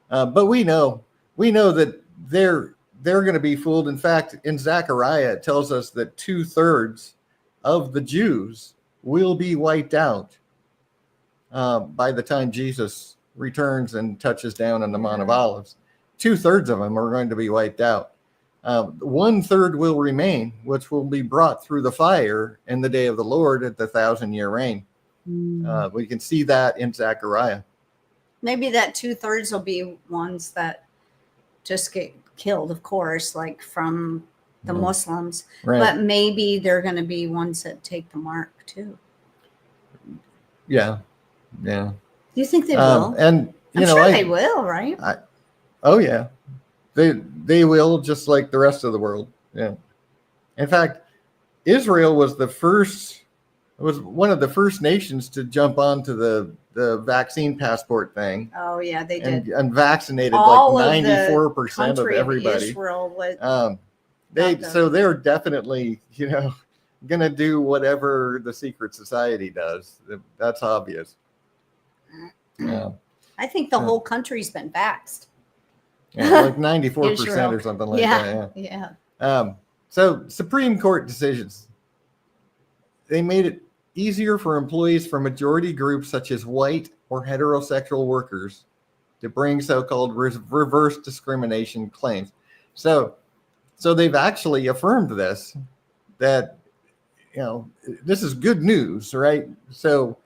But we know that they're going to be fooled. In fact, in Zechariah, it tells us that 2/3 of the Jews will be wiped out by the time Jesus returns and touches down on the Mount of Olives. 2/3 of them are going to be wiped out. 1/3 will remain, which will be brought through the fire in the day of the Lord at the 1,000-year reign. We can see that in Zechariah. Maybe that 2/3 will be ones that just get killed, of course, like from the Muslims. Right. But maybe they're going to be ones that take the mark too. Yeah. Do you think they will? And I'm sure they will, right? Oh yeah, they will, just like the rest of the world. Yeah. In fact, Israel was one of the first nations to jump onto the vaccine passport thing. Oh yeah, they did. And vaccinated All like of the 94% of country everybody. Israel was, So they're definitely, gonna do whatever the secret society does. That's obvious. Yeah. I think the whole country's been vaxxed. Yeah, like 94% Israel. or something like that. Yeah. So Supreme Court decisions. They made it easier for employees from majority groups such as white or heterosexual workers to bring so-called reverse discrimination claims. So they've actually affirmed this, that, this is good news, right? So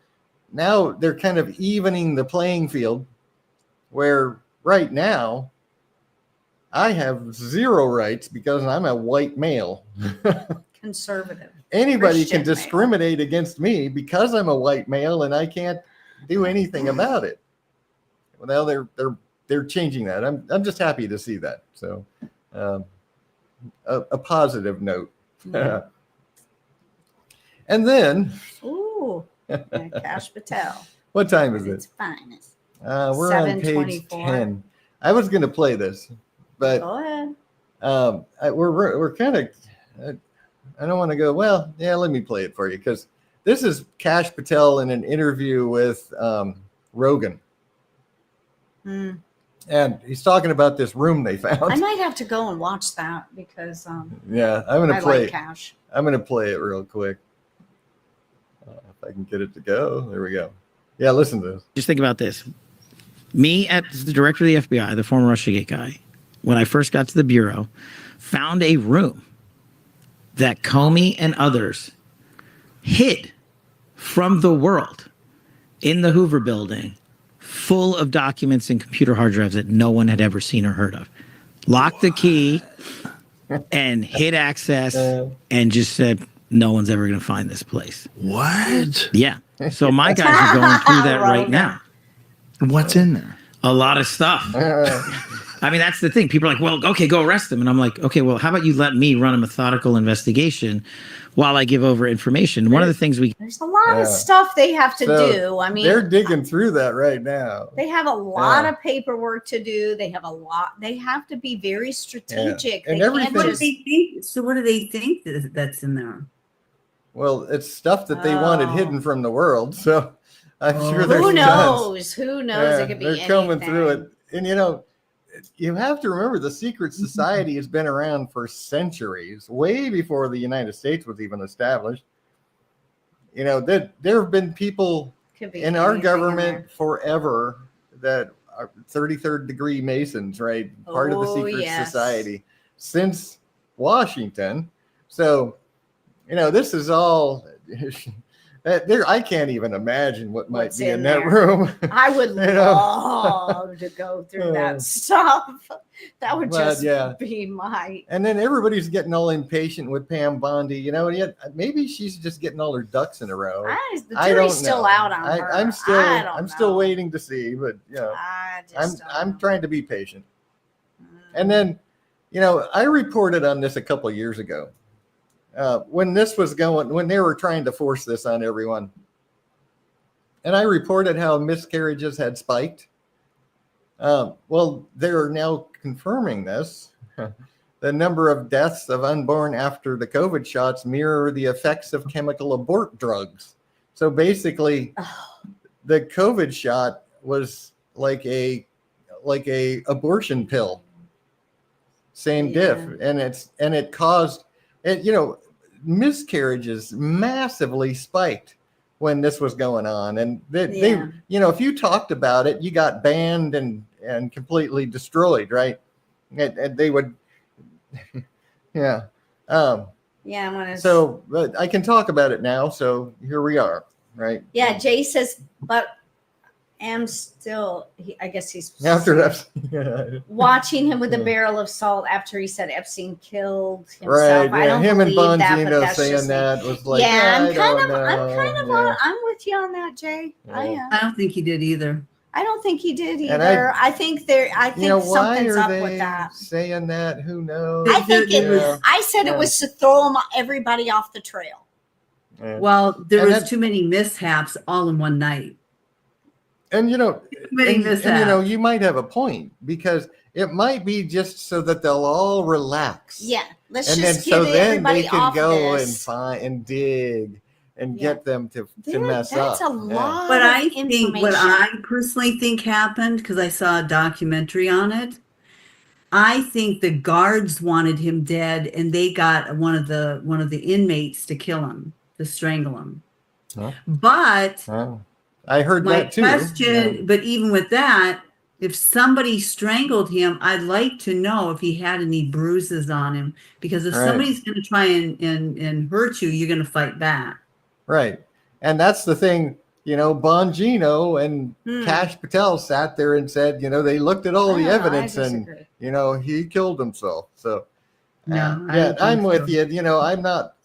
now they're kind of evening the playing field, where right now I have zero rights because I'm a white male. Conservative. Anybody Christian can discriminate against me because I'm a white male, and I can't do anything about it. Well, they're changing that. I'm just happy to see that. So a positive note. Yeah. And then Cash Patel. what time is It's it? finest. We're on page 7:24. 10. I was going to play this, but Go ahead. we're kind of, I don't want to go, well, yeah, let me play it for you, because this is Cash Patel in an interview with Rogan. And he's talking about this room they found. I might have to go and watch that because yeah, I'm going to I play like it. Cash. I'm going to play it real quick. If I can get it to go. There we go. Yeah, listen to this. Just think about this. Me, as the director of the FBI, the former Russiagate guy, when I first got to the Bureau, found a room that Comey and others hid from the world in the Hoover building, full of documents and computer hard drives that no one had ever seen or heard of. Locked the key and hid access and just said, no one's ever going to find this place. What? Yeah. So my guys are going through that right now. What's in there? A lot of stuff. I mean, that's the thing. People are like, well, okay, go arrest them. And I'm like, okay, well, how about you let me run a methodical investigation while I give over information? One of the things there's a lot of stuff they have to do. I mean, they're digging through that right now. they have a lot of paperwork to do. They have to be very strategic. And they everything- can't What do just, they think? So what do they think that's in there? Well, it's stuff that they wanted hidden from the world. So I'm sure there's who tons. knows? Who knows? Yeah, It could be they're coming through anything. it. And you have to remember, the secret society has been around for centuries, way before the United States was even established. There have been people Could be in our anything government forever that are 33rd degree Masons, right? Part of the Oh, secret yes. society since Washington. So, this is all there. I can't even imagine what might What's be in in that there. room. I would You know? love to go through that stuff. That would But, just yeah. be my. And then everybody's getting all impatient with Pam Bondi, and yet maybe she's just getting all her ducks in a row. The I jury's don't still know. out on her. I'm still I don't I'm still know. waiting to see, but I just don't I'm know. trying to be patient. And then, I reported on this a couple of years ago. When they were trying to force this on everyone. And I reported how miscarriages had spiked. Well, they're now confirming this, that the number of deaths of unborn after the COVID shots mirror the effects of chemical abort drugs. So basically, the COVID shot was like a abortion pill. Same diff, and it caused it. Miscarriages massively spiked when this was going on, and they if you talked about it, you got banned and completely destroyed, right? And they would, yeah. So, but I can talk about it now. So here we are, right? Yeah, Jay says, but am still. I guess he's after that. Watching him with a barrel of salt after he said Epstein killed himself. Right? I don't him and believe that, but Bongino that's saying just that me. was like, I'm with you on that, Jay. Yeah. I am. I don't think he did either. I don't think he did And either. I think something's up they with that. saying that? Who knows? I think Yeah. I said it was to throw everybody off the trail. Yeah. Well, there And was too many mishaps all in one night. And Many mishaps. you might have a point, because it might be just so that they'll all relax. Yeah, let's And then just get everybody they can off go this. and find and dig and get them to mess That's up. a lot. But of I think what information. I personally think happened, because I saw a documentary on it, I think the guards wanted him dead, and they got one of the inmates to kill him, to strangle him. Huh? But I heard my that too. question, but even with that, if somebody strangled him, I'd like to know if he had any bruises on him, because if Right. somebody's going to try and hurt you, you're going to fight back. Right. And that's the thing, Bongino and Kash Patel sat there and said, they looked at all the evidence and, he killed himself. So, No, I'm with you.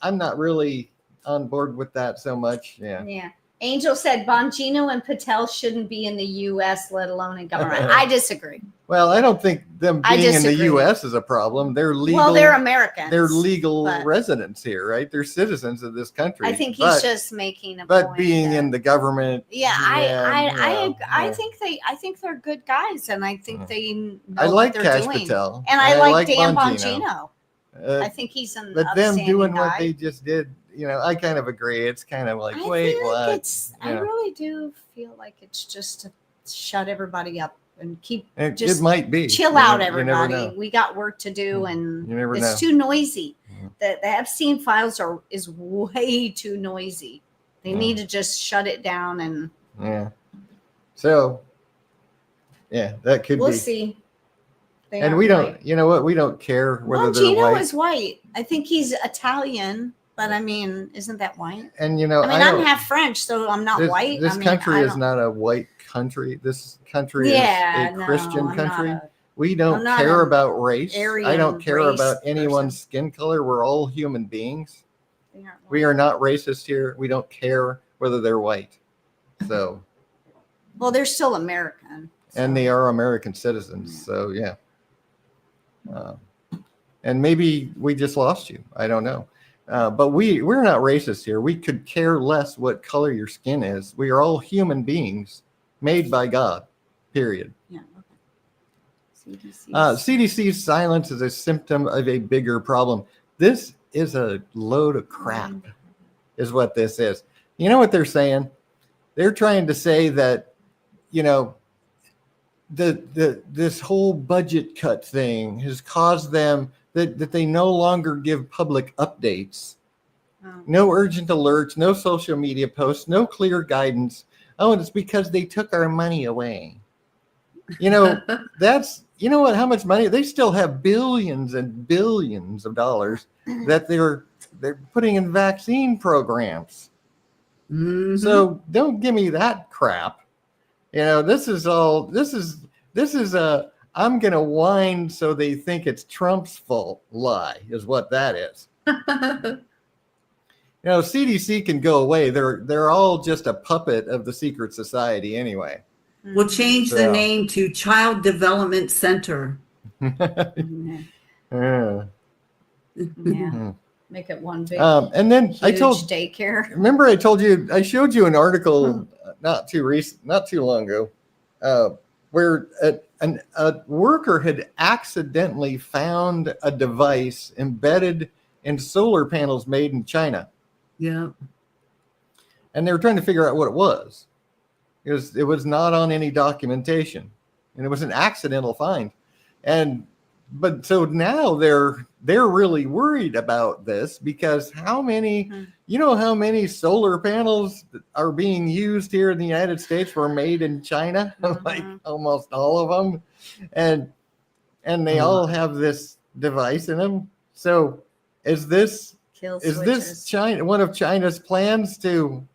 I'm not really on board with that so much. Yeah. Yeah. Angel said Bongino and Patel shouldn't be in the U.S., let alone in government. I disagree. Well, I don't think them I being in the disagree. U.S. is a problem. They're legal. Well, they're Americans. They're legal but residents here, right? They're citizens of this country. I think he's just making a But point being that- in the government. I think they're good guys, and I think they know I like what they're Kash doing. Patel. And I like Dan Bongino. Bongino. I think he's an But them upstanding doing guy. what they just did, I kind of agree. It's kind of like, I wait, feel what? like I Yeah. really do feel like it's just to shut everybody up and keep It just might be. chill You out, never everybody. know. We got work to do, and You never it's know. too noisy. Yeah. The Epstein files is way too noisy. They need to just shut it down, and Yeah. So, yeah, that could we'll be. see. They And aren't we don't, white. you know what? We don't care whether they're Bongino white. is white. I think he's Italian, but I mean, isn't that white? And, I mean, I I'm don't- half French, so I'm not white. This I mean, country I is don't- not a white country. This country Yeah, is a no, Christian I'm country. not a- We don't I'm not care an about race. I Aryan don't care race about anyone's person. skin color. We're all human beings. they aren't We white. are not racist here. We don't care whether they're white. So, Well, they're still American. and they are American citizens. So, yeah. And maybe we just lost you. I don't know. But we're not racist here. We could care less what color your skin is. We are all human beings made by God, period. Yeah. Okay. CDC's silence is a symptom of a bigger problem. This is a load of crap, is what this is. You know what they're saying? They're trying to say that, this whole budget cut thing has caused them that they no longer give public updates. No urgent alerts, no social media posts, no clear guidance. Oh, and it's because they took our money away. That's, what, how much money? They still have billions and billions of dollars that they're putting in vaccine programs. Mhm. So don't give me that crap. This is a, I'm going to whine so they think it's Trump's fault lie is what that is. CDC can go away. They're all just a puppet of the secret society anyway. We'll change the So. name to Child Development Center. Yeah. Yeah. Yeah. Make it one big And then huge I told, daycare. remember I showed you an article not too long ago, where a worker had accidentally found a device embedded in solar panels made in China. Yeah. And they were trying to figure out what it was. It was not on any documentation, and it was an accidental find. But so now they're really worried about this, because how many solar panels are being used here in the United States were made in China? Like almost all of them, and they all have this device in them. So is this China, one of China's plans to,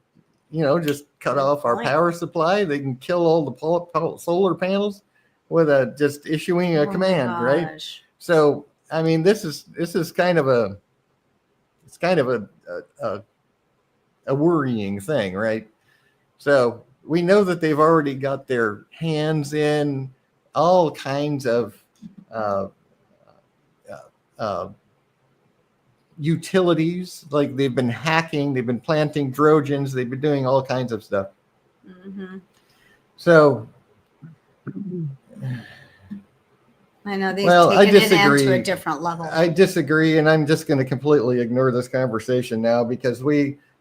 just cut off our power supply? They can kill all the solar panels with just issuing a command, right? So, I mean, this is kind of a worrying thing, right? So we know that they've already got their hands in all kinds of utilities. Like they've been hacking, they've been planting Trojans, they've been doing all kinds of stuff. So I know they've I taken it disagree. to a different level. I disagree, and I'm just going to completely ignore this conversation now, because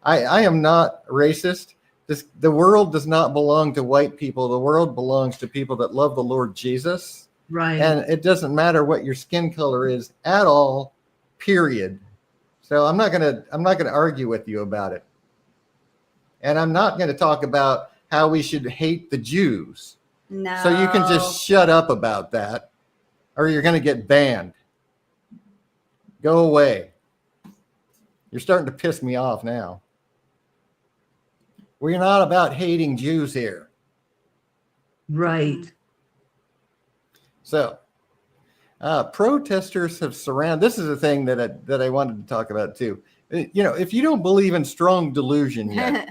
I am not racist. The world does not belong to white people. The world belongs to people that love the Lord Jesus. Right. And it doesn't matter what your skin color is at all, period. So I'm not gonna argue with you about it. And I'm not going to talk about how we should hate the Jews. No. So you can just shut up about that, or you're going to get banned. Go away. You're starting to piss me off now. We're not about hating Jews here. Right. So, protesters have surrounded. This is a thing that I wanted to talk about too. If you don't believe in strong delusion yet,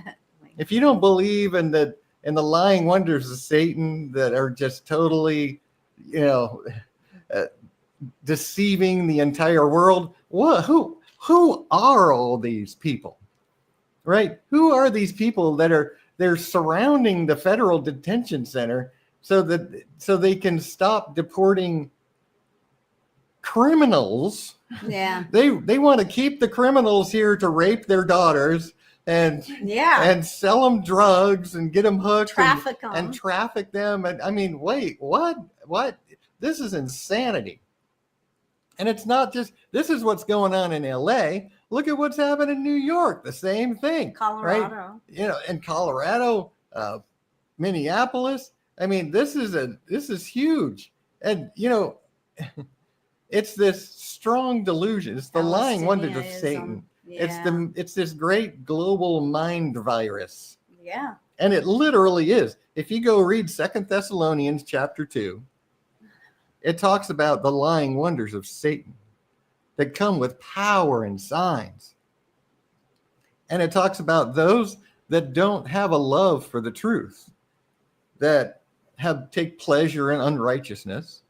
if you don't believe in the lying wonders of Satan that are just totally, deceiving the entire world, who are all these people? Right? Who are these people they're surrounding the federal detention center so they can stop deporting criminals? Yeah. They want to keep the criminals here to rape their daughters and sell them drugs and get them hooked and traffic them. And I mean, wait, what? This is insanity. And it's not just, this is what's going on in LA. Look at what's happened in New York. The same thing. Colorado. Right? In Colorado, Minneapolis. I mean, this is huge. And, it's this strong delusion. It's the lying wonders of Satan. Yeah. It's this great global mind virus. Yeah. And it literally is. If you go read 2 Thessalonians chapter 2, it talks about the lying wonders of Satan that come with power and signs. And it talks about those that don't have a love for the truth, that take pleasure in unrighteousness,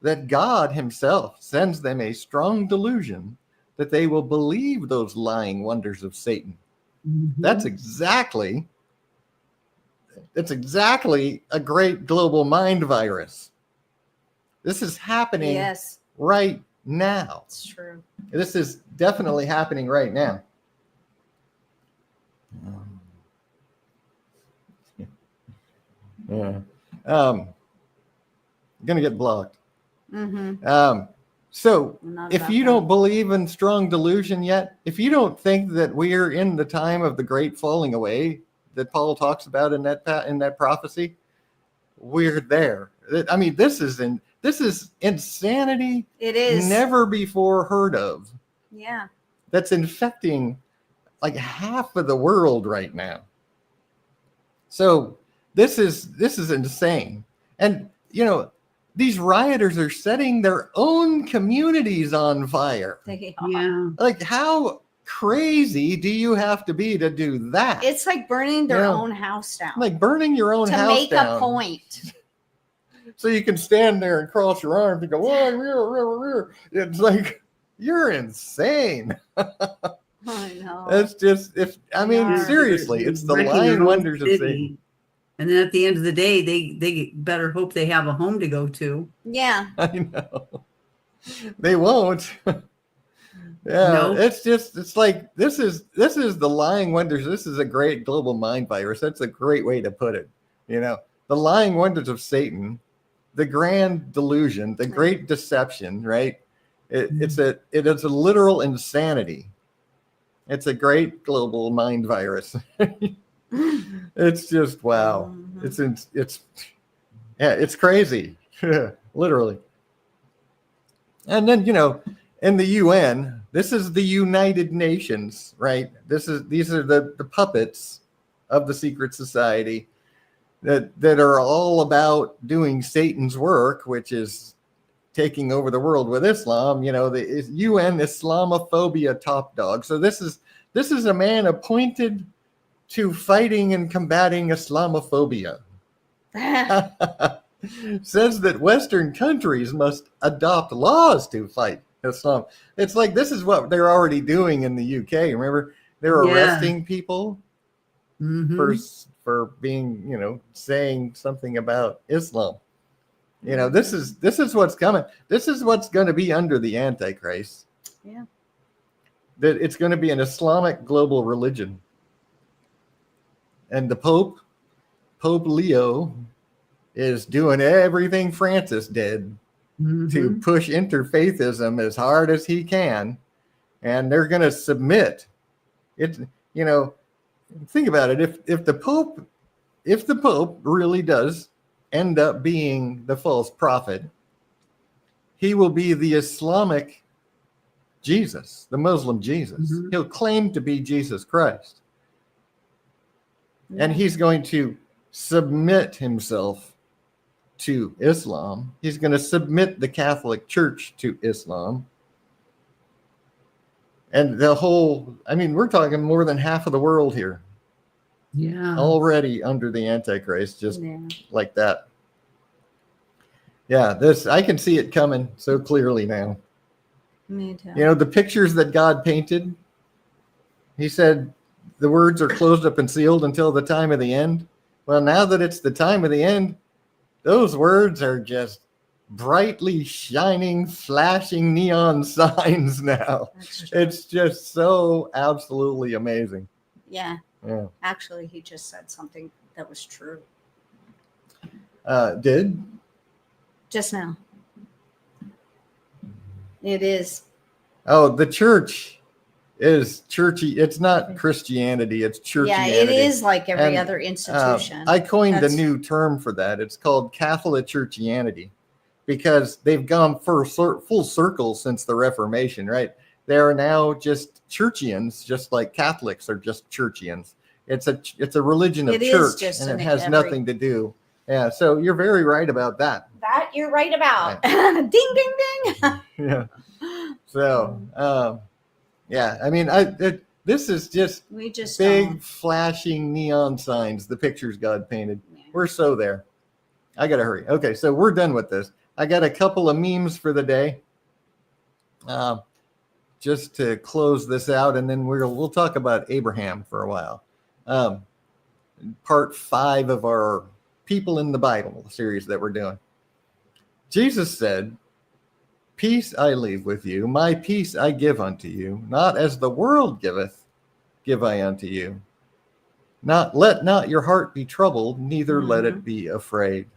that God himself sends them a strong delusion that they will believe those lying wonders of Satan. Mm-hmm. That's exactly a great global mind virus. This is happening right now. It's true. This is definitely happening right now. I'm gonna get blocked. Mm-hmm. So if you don't believe in strong delusion yet, if you don't think that we're in the time of the great falling away that Paul talks about in that prophecy, we're there. I mean, this is insanity. It is never before heard of. Yeah. That's infecting like half of the world right now. So this is insane. And these rioters are setting their own communities on fire. Yeah. Like, how crazy do you have to be to do that? It's like burning their own house down. Like burning your own house down. To make a point. So you can stand there and cross your arms and go, "Whoa, it's like, you're insane." I know. That's just, seriously, it's the lying wonders of Satan. And then at the end of the day, they better hope they have a home to go to. Yeah. I know. They won't. Yeah, Nope. it's like this is the lying wonders. This is a great global mind virus. That's a great way to put it. You know, the lying wonders of Satan, the grand delusion, the great deception, right? It is a literal insanity. It's a great global mind virus. It's just wow. It's crazy. Literally. And then, in the UN, this is the United Nations, right? These are the puppets of the secret society that are all about doing Satan's work, which is taking over the world with Islam. The UN Islamophobia top dog. So this is a man appointed to fighting and combating Islamophobia. Says that Western countries must adopt laws to fight Islam. It's like this is what they're already doing in the UK. Remember, they're arresting people for being, saying something about Islam. This is what's coming. This is what's going to be under the Antichrist. Yeah. That it's going to be an Islamic global religion. And the Pope Leo, is doing everything Francis did to push interfaithism as hard as he can. And they're going to submit it. Think about it. If the Pope really does end up being the false prophet, he will be the Islamic Jesus, the Muslim Jesus. He'll claim to be Jesus Christ. And he's going to submit himself to Islam. He's going to submit the Catholic Church to Islam. And we're talking more than half of the world here. Yeah. Already under the Antichrist, just like that. Yeah, I can see it coming so clearly now. Me too. The pictures that God painted, he said the words are closed up and sealed until the time of the end. Well, now that it's the time of the end, those words are just brightly shining, flashing neon signs now. It's just so absolutely amazing. Yeah. Yeah. Actually, he just said something that was true. Did? Just now. It is. Oh, the church is churchy. It's not Christianity. It's churchianity. Yeah, it is like every other institution. I coined a new term for that. It's called Catholic churchianity, because they've gone full circle since the Reformation, right? They are now just churchians, just like Catholics are just churchians. It's a religion of church, and it has nothing to do. Yeah, so you're very right about that. That you're right about. Right. Ding, ding, ding. Yeah. So, this is just big flashing neon signs, the pictures God painted. Yeah. We're so there. I got to hurry. Okay, so we're done with this. I got a couple of memes for the day. Just to close this out, and then we'll talk about Abraham for a while. Part 5 of our People in the Bible series that we're doing. Jesus said, "Peace I leave with you, my peace I give unto you, not as the world giveth, give I unto you. Let not your heart be troubled, neither let it be afraid."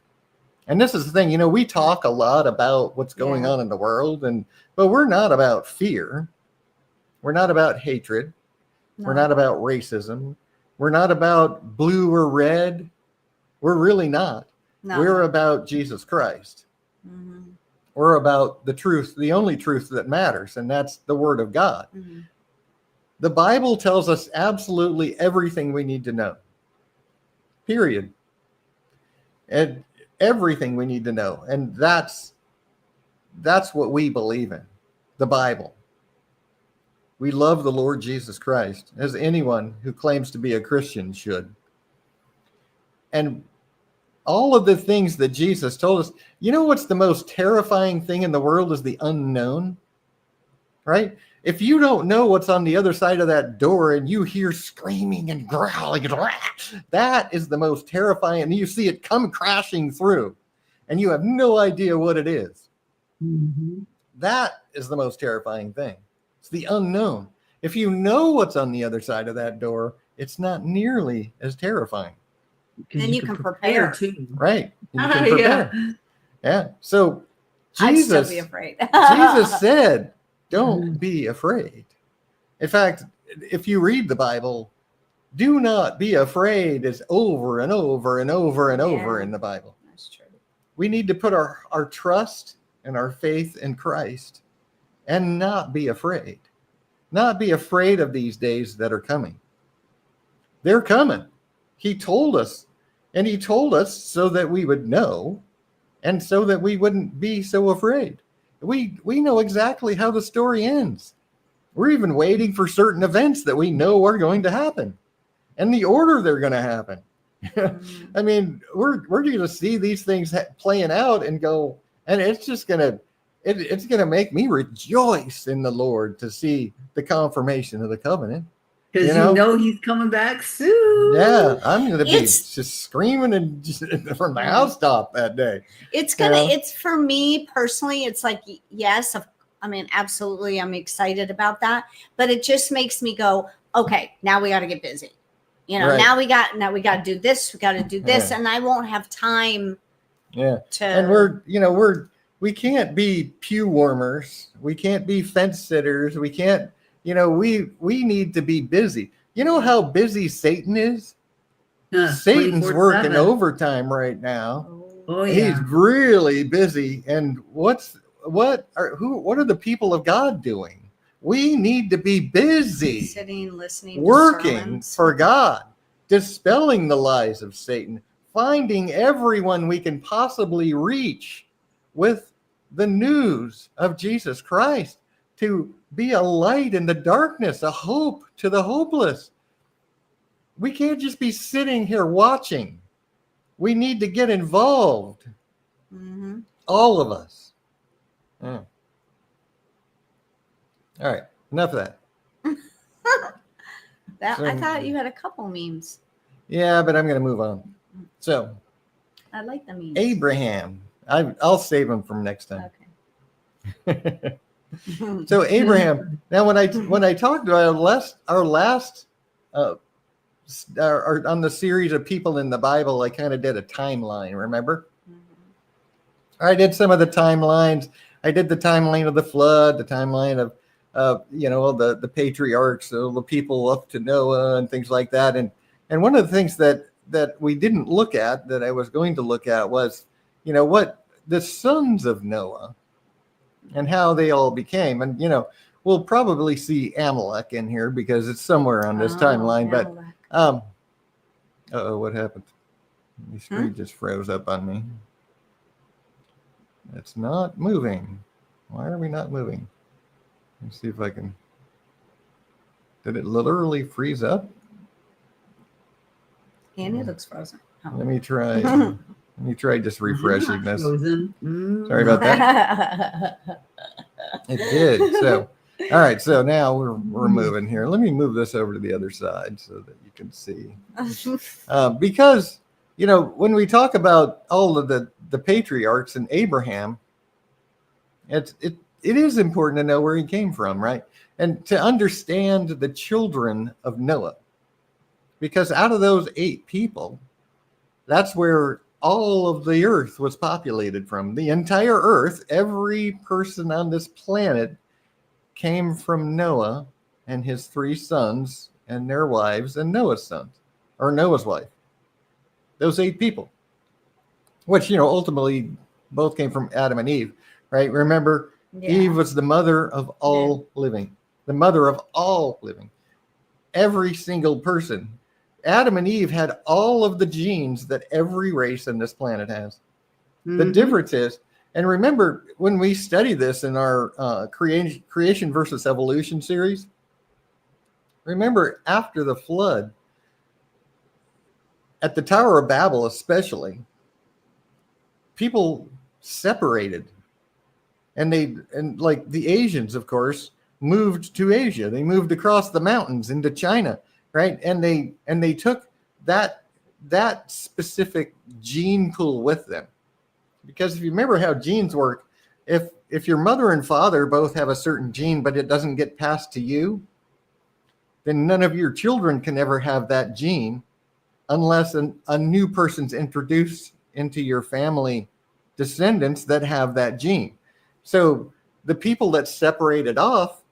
And this is the thing, we talk a lot about what's going on in the world, but we're not about fear. We're not about hatred. No. We're not about racism. We're not about blue or red. We're really not. No. We're about Jesus Christ. Mm-hmm. We're about the truth, the only truth that matters, and that's the Word of God. Mm-hmm. The Bible tells us absolutely everything we need to know. Period. And everything we need to know. And that's what we believe in, the Bible. We love the Lord Jesus Christ, as anyone who claims to be a Christian should. And all of the things that Jesus told us, what's the most terrifying thing in the world is the unknown, right? If you don't know what's on the other side of that door and you hear screaming and growling, that is the most terrifying. And you see it come crashing through and you have no idea what it is. Mm-hmm. That is the most terrifying thing. It's the unknown. If you know what's on the other side of that door, it's not nearly as terrifying. Then you can prepare. too. Right. You can prepare. Yeah. So I'd still Jesus, be afraid. Jesus said, don't be afraid. In fact, if you read the Bible, do not be afraid is over and over and over and over in the Bible. That's true. We need to put our trust and our faith in Christ and not be afraid. Not be afraid of these days that are coming. They're coming. He told us, and he told us so that we would know and so that we wouldn't be so afraid. We know exactly how the story ends. We're even waiting for certain events that we know are going to happen and the order they're going to happen. I mean, we're going to see these things playing out and go, and it's just going to, it's going to make me rejoice in the Lord to see the confirmation of the covenant. Because you know he's coming back soon. Yeah, I'm going to be just screaming and just from the housetop that day. It's it's for me personally, it's like, yes, I mean, absolutely, I'm excited about that. But it just makes me go, okay, now we got to get busy. You know, now we got to do this, we got to do this, and I won't have time. Yeah, to, and we can't be pew warmers, we can't be fence sitters, we can't. We need to be busy. You know how busy Satan is? Satan's working overtime right now. Oh yeah. He's really busy. And what are the people of God doing? We need to be busy. Sitting, listening, working for God, dispelling the lies of Satan, finding everyone we can possibly reach with the news of Jesus Christ, to be a light in the darkness, a hope to the hopeless. We can't just be sitting here watching. We need to get involved. Mm-hmm. All of us. Yeah. All right, enough of that. I thought you had a couple memes. Yeah, but I'm going to move on. So, I like the memes. Abraham. I'll save him from next time. Okay. So Abraham. Now, when I talked about our last on the series of people in the Bible, I kind of did a timeline. Remember? Mm-hmm. I did some of the timelines. I did the timeline of the flood, the timeline of the patriarchs, the people up to Noah and things like that. And one of the things that we didn't look at that I was going to look at was, what the sons of Noah and how they all became. And, we'll probably see Amalek in here because it's somewhere on this timeline. Amalek. But, what happened? The screen just froze up on me. It's not moving. Why are we not moving? Let's see if I can. Did it literally freeze up? And it looks frozen. Oh. Let me try just refreshing this. Mm. Sorry about that. It did. So, all right. So now we're moving here. Let me move this over to the other side so that you can see. Because, when we talk about all of the patriarchs and Abraham, it is important to know where he came from, right? And to understand the children of Noah. Because out of those 8 people, that's where all of the earth was populated from. The entire earth, every person on this planet came from Noah and his 3 sons and their wives and Noah's sons, or Noah's wife. Those 8 people, which, ultimately both came from Adam and Eve, right? Remember, Eve was the mother of all living, the mother of all living, every single person. Adam and Eve had all of the genes that every race on this planet has. Mm-hmm. The difference is, and remember, when we study this in our creation versus evolution series, remember after the flood, at the Tower of Babel especially, people separated. And like the Asians, of course, moved to Asia. They moved across the mountains into China, right? And they took that specific gene pool with them. Because if you remember how genes work, if your mother and father both have a certain gene, but it doesn't get passed to you, then none of your children can ever have that gene unless a new person's introduced into your family descendants that have that gene. So the people that separated off,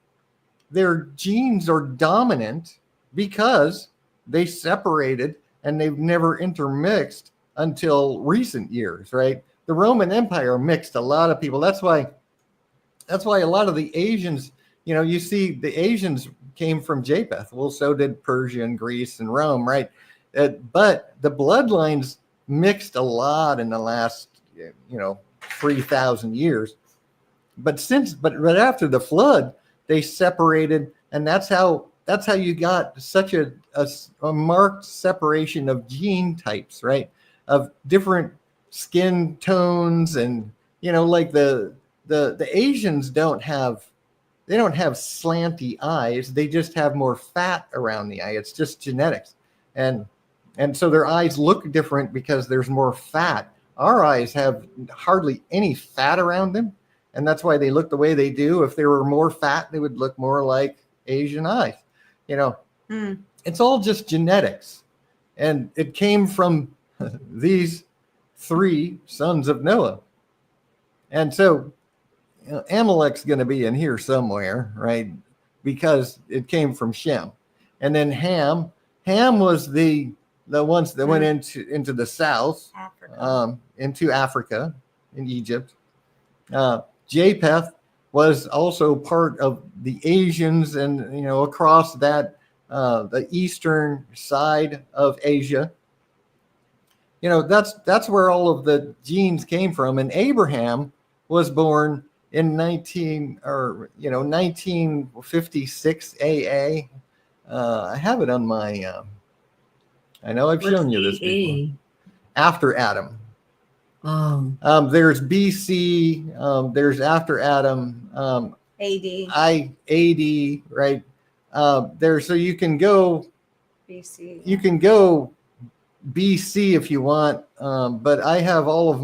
their genes are dominant because they separated and they've never intermixed until recent years, right? The Roman Empire mixed a lot of people. That's why a lot of the Asians, you see the Asians came from Japheth. Well, so did Persia and Greece and Rome, right? But the bloodlines mixed a lot in the last, 3,000 years. But right after the flood, they separated, and that's how you got such a marked separation of gene types, right? Of different skin tones, and like the Asians don't have slanty eyes. They just have more fat around the eye. It's just genetics. And so their eyes look different because there's more fat. Our eyes have hardly any fat around them. And that's why they look the way they do. If there were more fat, they would look more like Asian eyes. It's all just genetics. And it came from these 3 sons of Noah. And so Amalek's going to be in here somewhere, right? Because it came from Shem. And then Ham was the ones that went into the south, into Africa, in Egypt. Japheth was also part of the Asians, and across that the eastern side of Asia. That's where all of the genes came from. And Abraham was born in 1956 AA. I have it on my. I know I've shown you this before. After Adam. Oh. There's BC. There's after Adam. AD. AD. Right. There. So you can go. BC. You can go BC if you want. But I have all of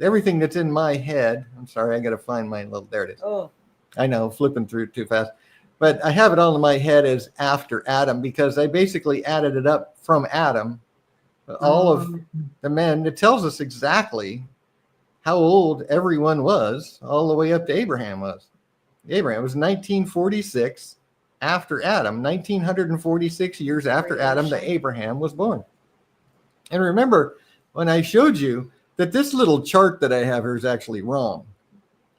everything that's in my head. I'm sorry. I got to find my little. There it is. Oh. I know, flipping through too fast. But I have it all in my head as after Adam because I basically added it up from Adam. All of the men, it tells us exactly how old everyone was, all the way up to Abraham was. Abraham was 1946 after Adam, 1946 years after Adam that Abraham was born. And remember, when I showed you that this little chart that I have here is actually wrong.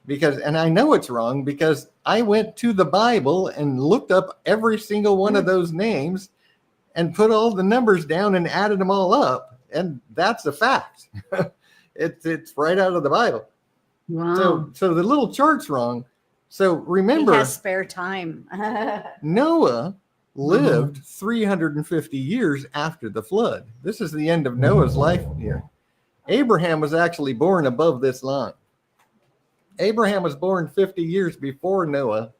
And I know it's wrong because I went to the Bible and looked up every single one of those names and put all the numbers down and added them all up. And that's a fact. It's right out of the Bible. Wow. So the little chart's wrong. So remember, he has spare time. Noah lived 350 years after the flood. This is the end of Noah's life here. Abraham was actually born above this line. Abraham was born 50 years before Noah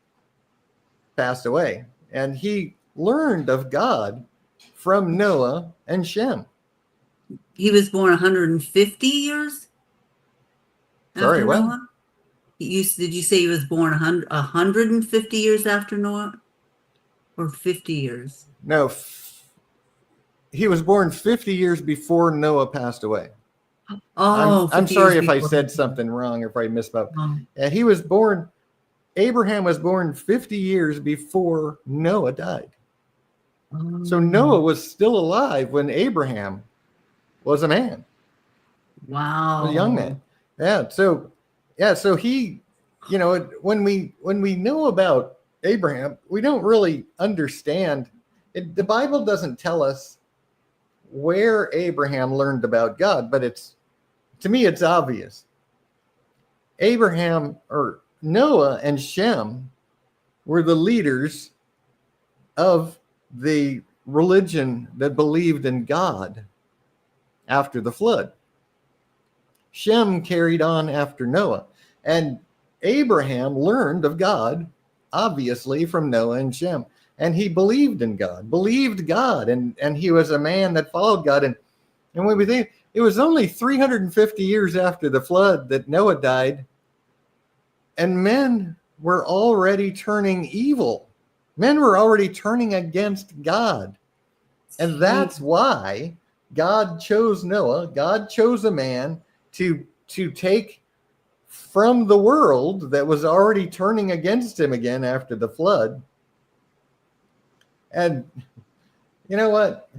passed away, and he learned of God from Noah and Shem. He was born 150 years? Sorry, after what? Noah? Did you say he was born 150 years after Noah? Or 50 years? No, he was born 50 years before Noah passed away. Oh, I'm 50 sorry years if I before. said something wrong or if I misspoke. Oh. Abraham was born 50 years before Noah died. Oh. So Noah was still alive when Abraham was a man, Wow. a young man. So he, when we know about Abraham, we don't really understand it. The Bible doesn't tell us where Abraham learned about God, but to me, it's obvious. Abraham, or Noah and Shem, were the leaders of the religion that believed in God after the flood. Shem carried on after Noah, and Abraham learned of God obviously from Noah and Shem. And he believed in God, and he was a man that followed God. And when we think, it was only 350 years after the flood that Noah died, and men were already turning evil. Men were already turning against God. And that's why God chose Noah. God chose a man to take from the world that was already turning against him again after the flood. And you know what?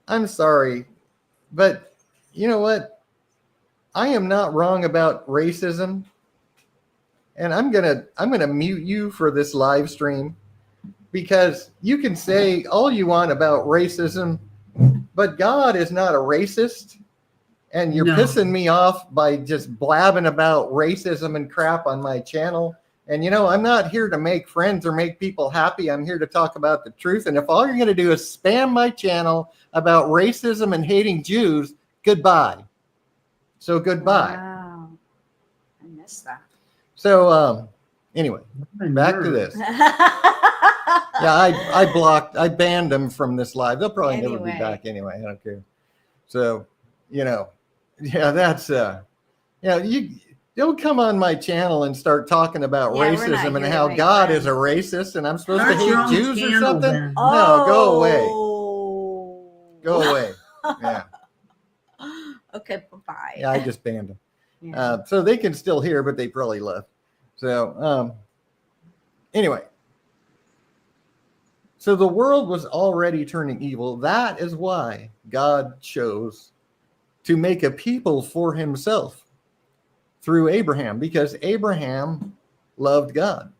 I'm sorry, but you know what? I am not wrong about racism. And I'm gonna mute you for this live stream, because you can say all you want about racism, but God is not a racist. And you're pissing me off by just blabbing about racism and crap on my channel. And, I'm not here to make friends or make people happy. I'm here to talk about the truth. And if all you're going to do is spam my channel about racism and hating Jews, goodbye. So goodbye. Wow. I missed that. So, anyway, back to this. Yeah, I banned them from this live. They'll probably never be back anyway. I don't care. So, that's you don't come on my channel and start talking about racism and how God is a racist and I'm supposed to hate Jews or something. Then. No, go away. Go away. Yeah. Okay, bye-bye. Yeah, I just banned them. Yeah. So they can still hear, but they probably left. So anyway. So the world was already turning evil. That is why God chose to make a people for himself through Abraham, because Abraham loved God.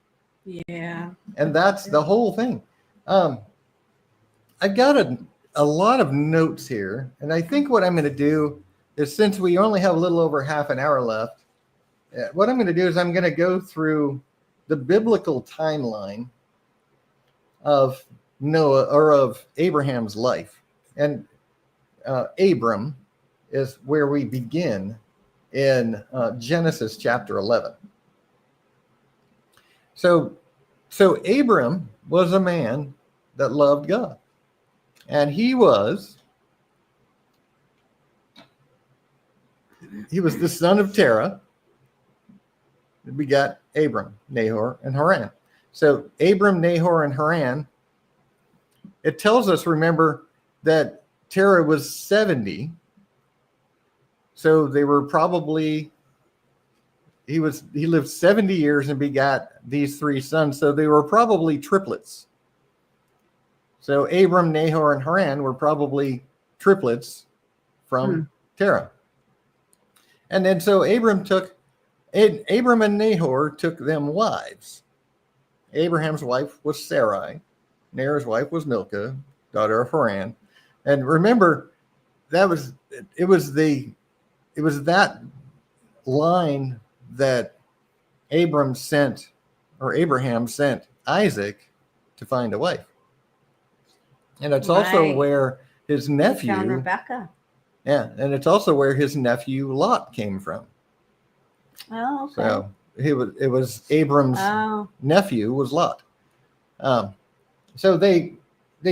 Yeah. And that's the whole thing. I've got a lot of notes here. And I think what I'm going to do is, since we only have a little over half an hour left, what I'm going to do is I'm going to go through the biblical timeline of Noah, or of Abraham's life. And Abram is where we begin in Genesis chapter 11. So Abram was a man that loved God. And he was the son of Terah. We got Abram, Nahor, and Haran. So Abram, Nahor, and Haran, it tells us, remember, that Terah was 70. So they were probably, he lived 70 years and begot these three sons. So they were probably triplets. So Abram, Nahor, and Haran were probably triplets from Terah. And then so Abram and Nahor took them wives. Abraham's wife was Sarai. Nahor's wife was Milcah, daughter of Haran. And remember, it was that line that Abraham sent Isaac to find a wife. And it's also where his nephew found Rebecca. Yeah, and it's also where his nephew Lot came from. Oh, okay. So it was Abram's nephew was Lot. So they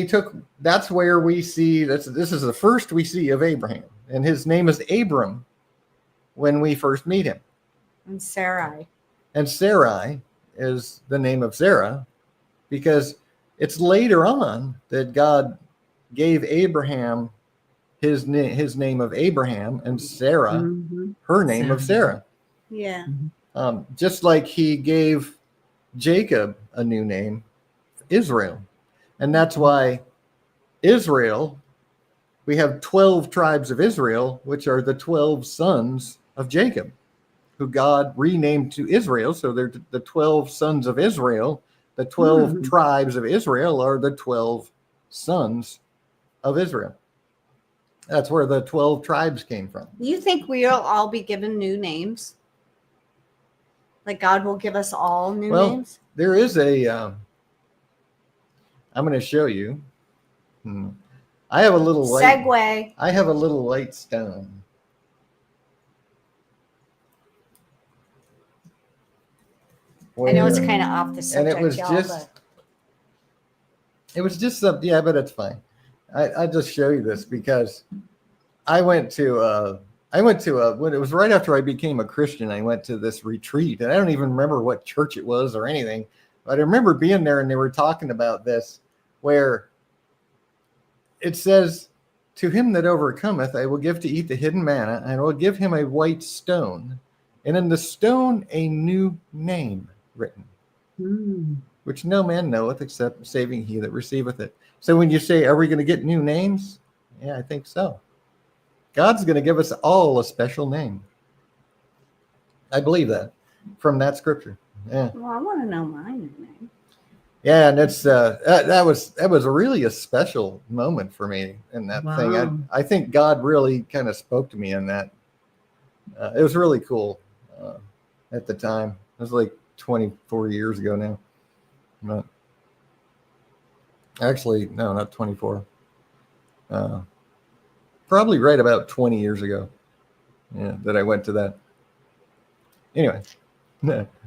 took, that's where we see, this is the first we see of Abraham. And his name is Abram when we first meet him. And Sarai. And Sarai is the name of Sarah, because it's later on that God gave Abraham his name of Abraham, and Sarah her name of Sarah. Yeah. Just like he gave Jacob a new name, Israel. And that's why Israel, we have 12 tribes of Israel, which are the 12 sons of Jacob, who God renamed to Israel. So they're the 12 sons of Israel. The 12 tribes of Israel are the 12 sons of Israel. That's where the 12 tribes came from. You think we'll all be given new names? Like God will give us all new names? There is I'm going to show you. I have a little segue. I have a little white stone. I know it's where- kind of off the and subject, it was y'all, just, something. Yeah, but it's fine. I just show you this because I went to when it was right after I became a Christian. I went to this retreat, and I don't even remember what church it was or anything, but I remember being there, and they were talking about this, where it says, "To him that overcometh, I will give to eat the hidden manna, and I will give him a white stone, and in the stone a new name written, which no man knoweth except saving he that receiveth it." So when you say, are we going to get new names? Yeah, I think so. God's going to give us all a special name. I believe that from that scripture. Yeah. Well, I want to know my new name. Yeah, and it's that was really a special moment for me in that Wow. thing. I think God really kind of spoke to me in that. It was really cool at the time. It was like 24 years ago now. But actually, no, not 24. Probably right about 20 years ago. Yeah, that I went to that. Anyway,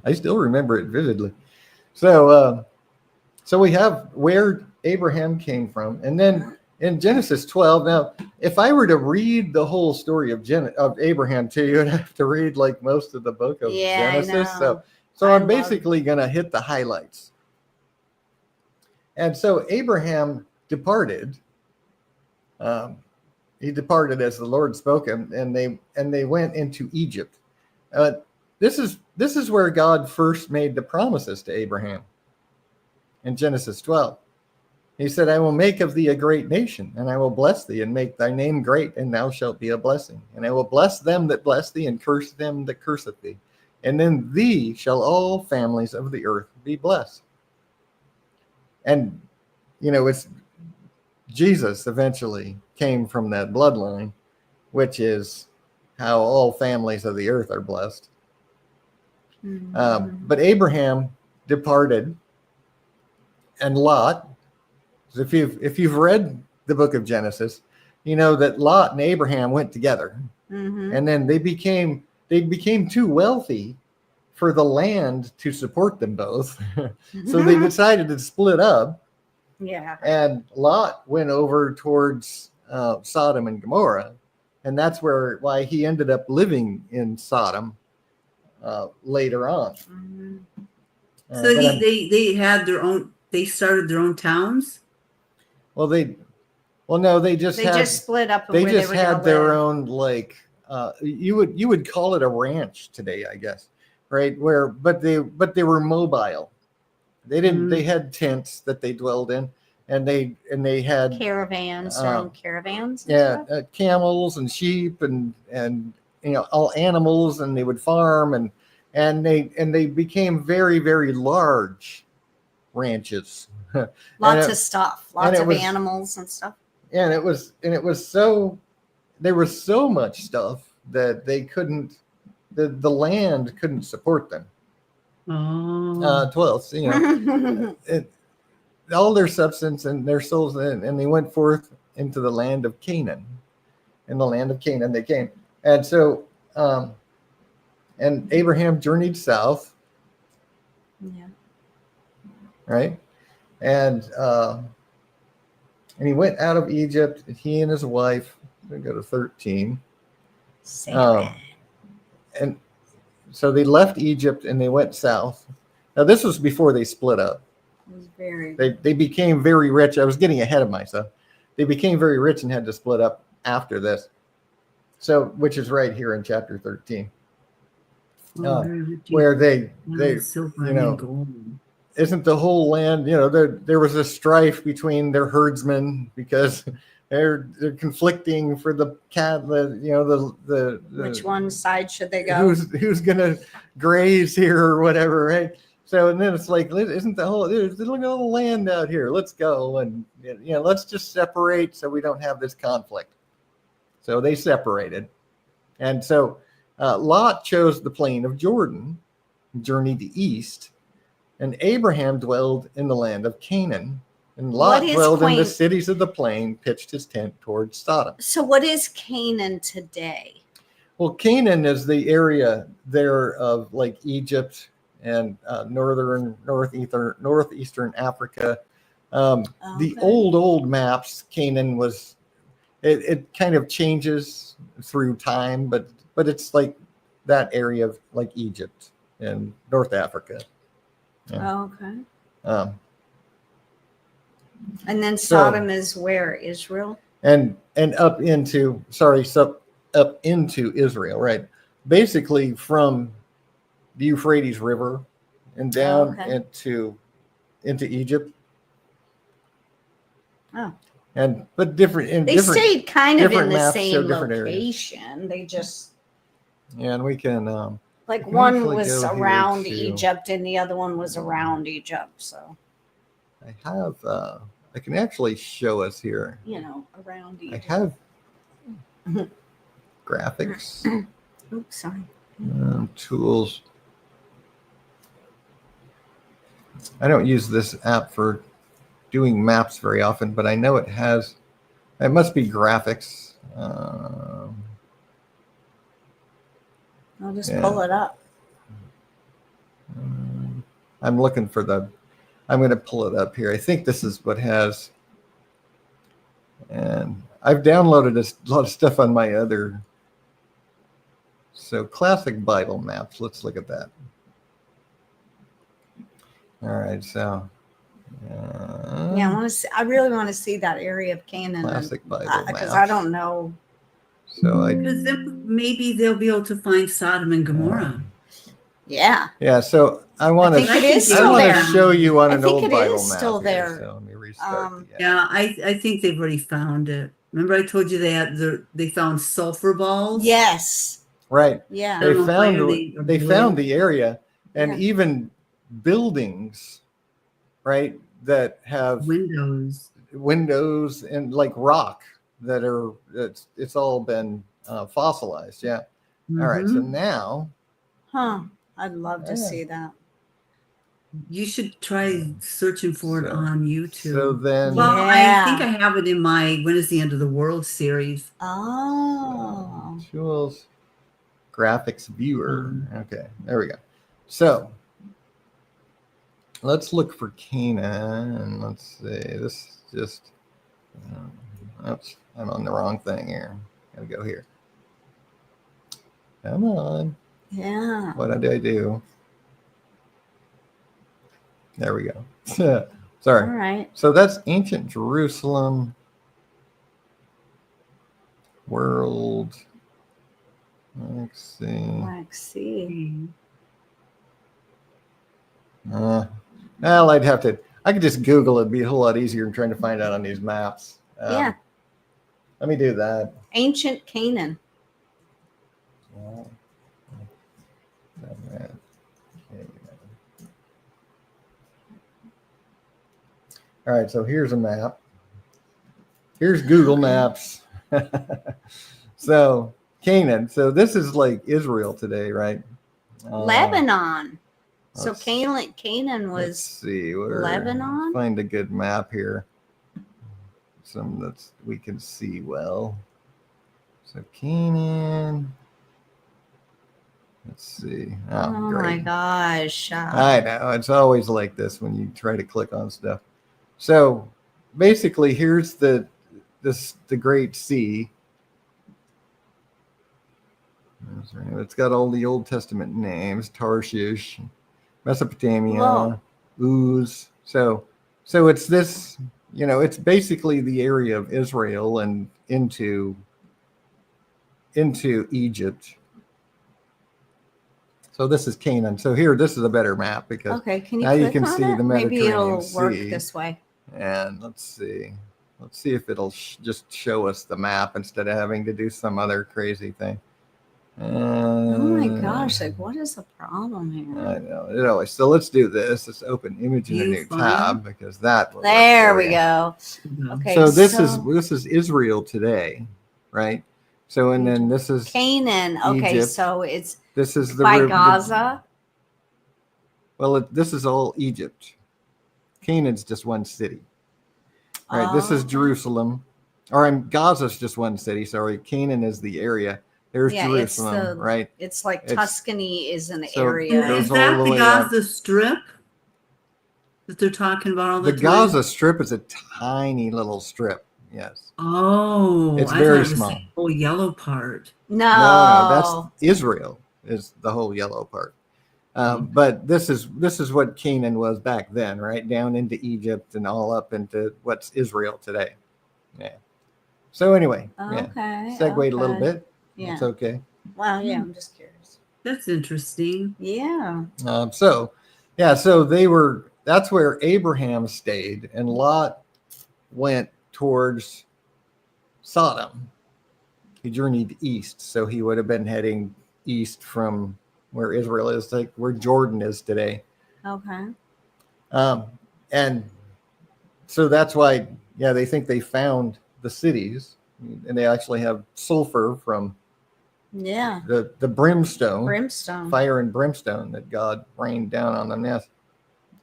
I still remember it vividly. So, so we have where Abraham came from, and then in Genesis 12. Now, if I were to read the whole story of Abraham to you, I'd have to read like most of the book of Genesis. I know. So I I'm love- basically going to hit the highlights. And so Abraham departed. He departed as the Lord spoke him, and they went into Egypt. This is where God first made the promises to Abraham. In Genesis 12, he said, "I will make of thee a great nation, and I will bless thee, and make thy name great, and thou shalt be a blessing. And I will bless them that bless thee, and curse them that curseth thee. And in thee shall all families of the earth be blessed." And it's Jesus eventually came from that bloodline, which is how all families of the earth are blessed. But Abraham departed, and Lot. If you've read the book of Genesis, you know that Lot and Abraham went together, and then they became too wealthy for the land to support them both, so they decided to split up. Yeah. And Lot went over towards Sodom and Gomorrah, and that's why he ended up living in Sodom later on. So But they had their own. They started their own towns. well, no, they just split up. they where just they were had gonna their live. own, like, you would call it a ranch today, I guess, right? But they were mobile. They didn't. They had tents that they dwelled in, and they had caravans, their own caravans. And yeah, stuff. camels and sheep and all animals, and they would farm, and they became very, very large ranches. Lots of stuff, lots of was- animals and stuff. And it was so, there was so much stuff that they couldn't, the land couldn't support them. Oh. 12, all their substance and their souls, and they went forth into the land of Canaan. In the land of Canaan they came. And so and Abraham journeyed south, Yeah. right? And he went out of Egypt, he and his wife. We go to 13. And so they left Egypt and they went south. Now this was before they split up. It was very. They became very rich. I was getting ahead of myself. They became very rich and had to split up after this. So, which is right here in chapter 13, where they silver you know, and gold. Isn't the whole land, there was a strife between their herdsmen because they're conflicting for the cat, the Which one side should they go? who's gonna graze here or whatever, right? So, and then it's like, isn't the whole, look at all the land out here, let's go, and let's just separate so we don't have this conflict. So they separated, and so Lot chose the plain of Jordan, journeyed east, and Abraham dwelled in the land of Canaan, and Lot dwelled in the cities of the plain, pitched his tent towards Sodom. So what is Canaan today? Well, Canaan is the area there of like Egypt and northeastern Africa. The Okay. old maps, Canaan was. It kind of changes through time, but it's like that area of like Egypt and North Africa. Yeah. Okay. Um, And then So- Sodom is where? Israel? and up into up into Israel, right? Basically from the Euphrates River and down Okay. into Egypt. Oh. And but different in They different stayed kind of in different the maps show same different areas. location. They just Yeah, and we can like can one actually was go here around to- Egypt and the other one was around Egypt. So I have I can actually show us here. around I Egypt. have graphics Oops, sorry. tools. I don't use this app for doing maps very often, but I know it must be graphics. I'll just Yeah. pull it up. I'm looking for I'm going to pull it up here. I think this is what has, and I've downloaded a lot of stuff on my other. So classic Bible maps. Let's look at that. All right. So. Yeah, I want to see. I really want to see that area of Canaan Classic Bible because maps. I don't know. So Because then maybe they'll be able to find Sodom and Gomorrah. Yeah, yeah. So I want think to. it is I still want there. to show you on I an think old it Bible is map still here. there. So let me restart. the app. Yeah, I think they've already found it. Remember, I told you they found sulfur balls. yes, Right. yeah. They don't know why found they blue. found the area and Yeah. even buildings, right, that have Windows. windows and like rock that are it's all been fossilized. Yeah. All right. So Mhm. now Huh. I'd love to Yeah. see that. You should try searching for it So- on YouTube. so then Well, Yeah. I think I have it in my When is the End of the World series. Oh, tools graphics viewer. Mm-hmm. Okay. There we go. So let's look for Canaan and let's see. This just oops, I'm on the wrong thing here. Gotta go here. Come on. yeah. What did I do? There we go. Sorry. All right. So that's ancient Jerusalem world. Let's see. Black Sea. Well, I could just Google it. It'd be a whole lot easier than trying to find out on these maps. Yeah. Let me do that. Ancient Canaan. Well, okay. All right, so here's a map. Here's Google Maps. So Canaan. So this is like Israel today, right? Lebanon. So let's- Canaan Let's was see. Lebanon? Find a good map here. Some that we can see well. So Canaan. Let's see. oh my great. gosh. I know. It's always like this when you try to click on stuff. So basically here's the Great Sea. It's got all the Old Testament names: Tarshish, Mesopotamia, Whoa. Uz. So it's this, it's basically the area of Israel and into Egypt. So this is Canaan. So here, this is a better map because Okay, can you now you click can on see it? the Maybe it'll Mediterranean work Sea. this way. And let's see if it'll just show us the map instead of having to do some other crazy thing. Oh my gosh, like what is the problem here? I know it always. So let's do this. Let's open image in a You new find- tab because that will work There for we you. go. Okay, So this is Israel today, right? So and then this is Canaan. Okay, Egypt. so it's this is the by Gaza. Well, this is all Egypt. Canaan's just one city. All right, this is Oh. Jerusalem. Gaza's just one city. Sorry, Canaan is the area. There's Yeah, it's Jerusalem, the- right? It's like It's- Tuscany is an so area. goes Is all that the the way up. Gaza Strip that they're talking about all The the time? Gaza Strip is a tiny little strip. Yes. Oh, It's I very thought it was small. the whole yellow part. No, that's Israel is the whole yellow part. But this is what Canaan was back then, right? Down into Egypt and all up into what's Israel today. Yeah. So anyway, yeah. Okay. Segued a little okay. bit. Yeah. It's okay. Well, yeah, I'm just curious. That's interesting. Yeah. So that's where Abraham stayed, and Lot went towards Sodom. He journeyed east, so he would have been heading east from where Israel is, like where Jordan is today. Okay. And so that's why, yeah, they think they found the cities, and they actually have sulfur from Yeah. the brimstone, Brimstone. fire and brimstone that God rained down on them. Yes.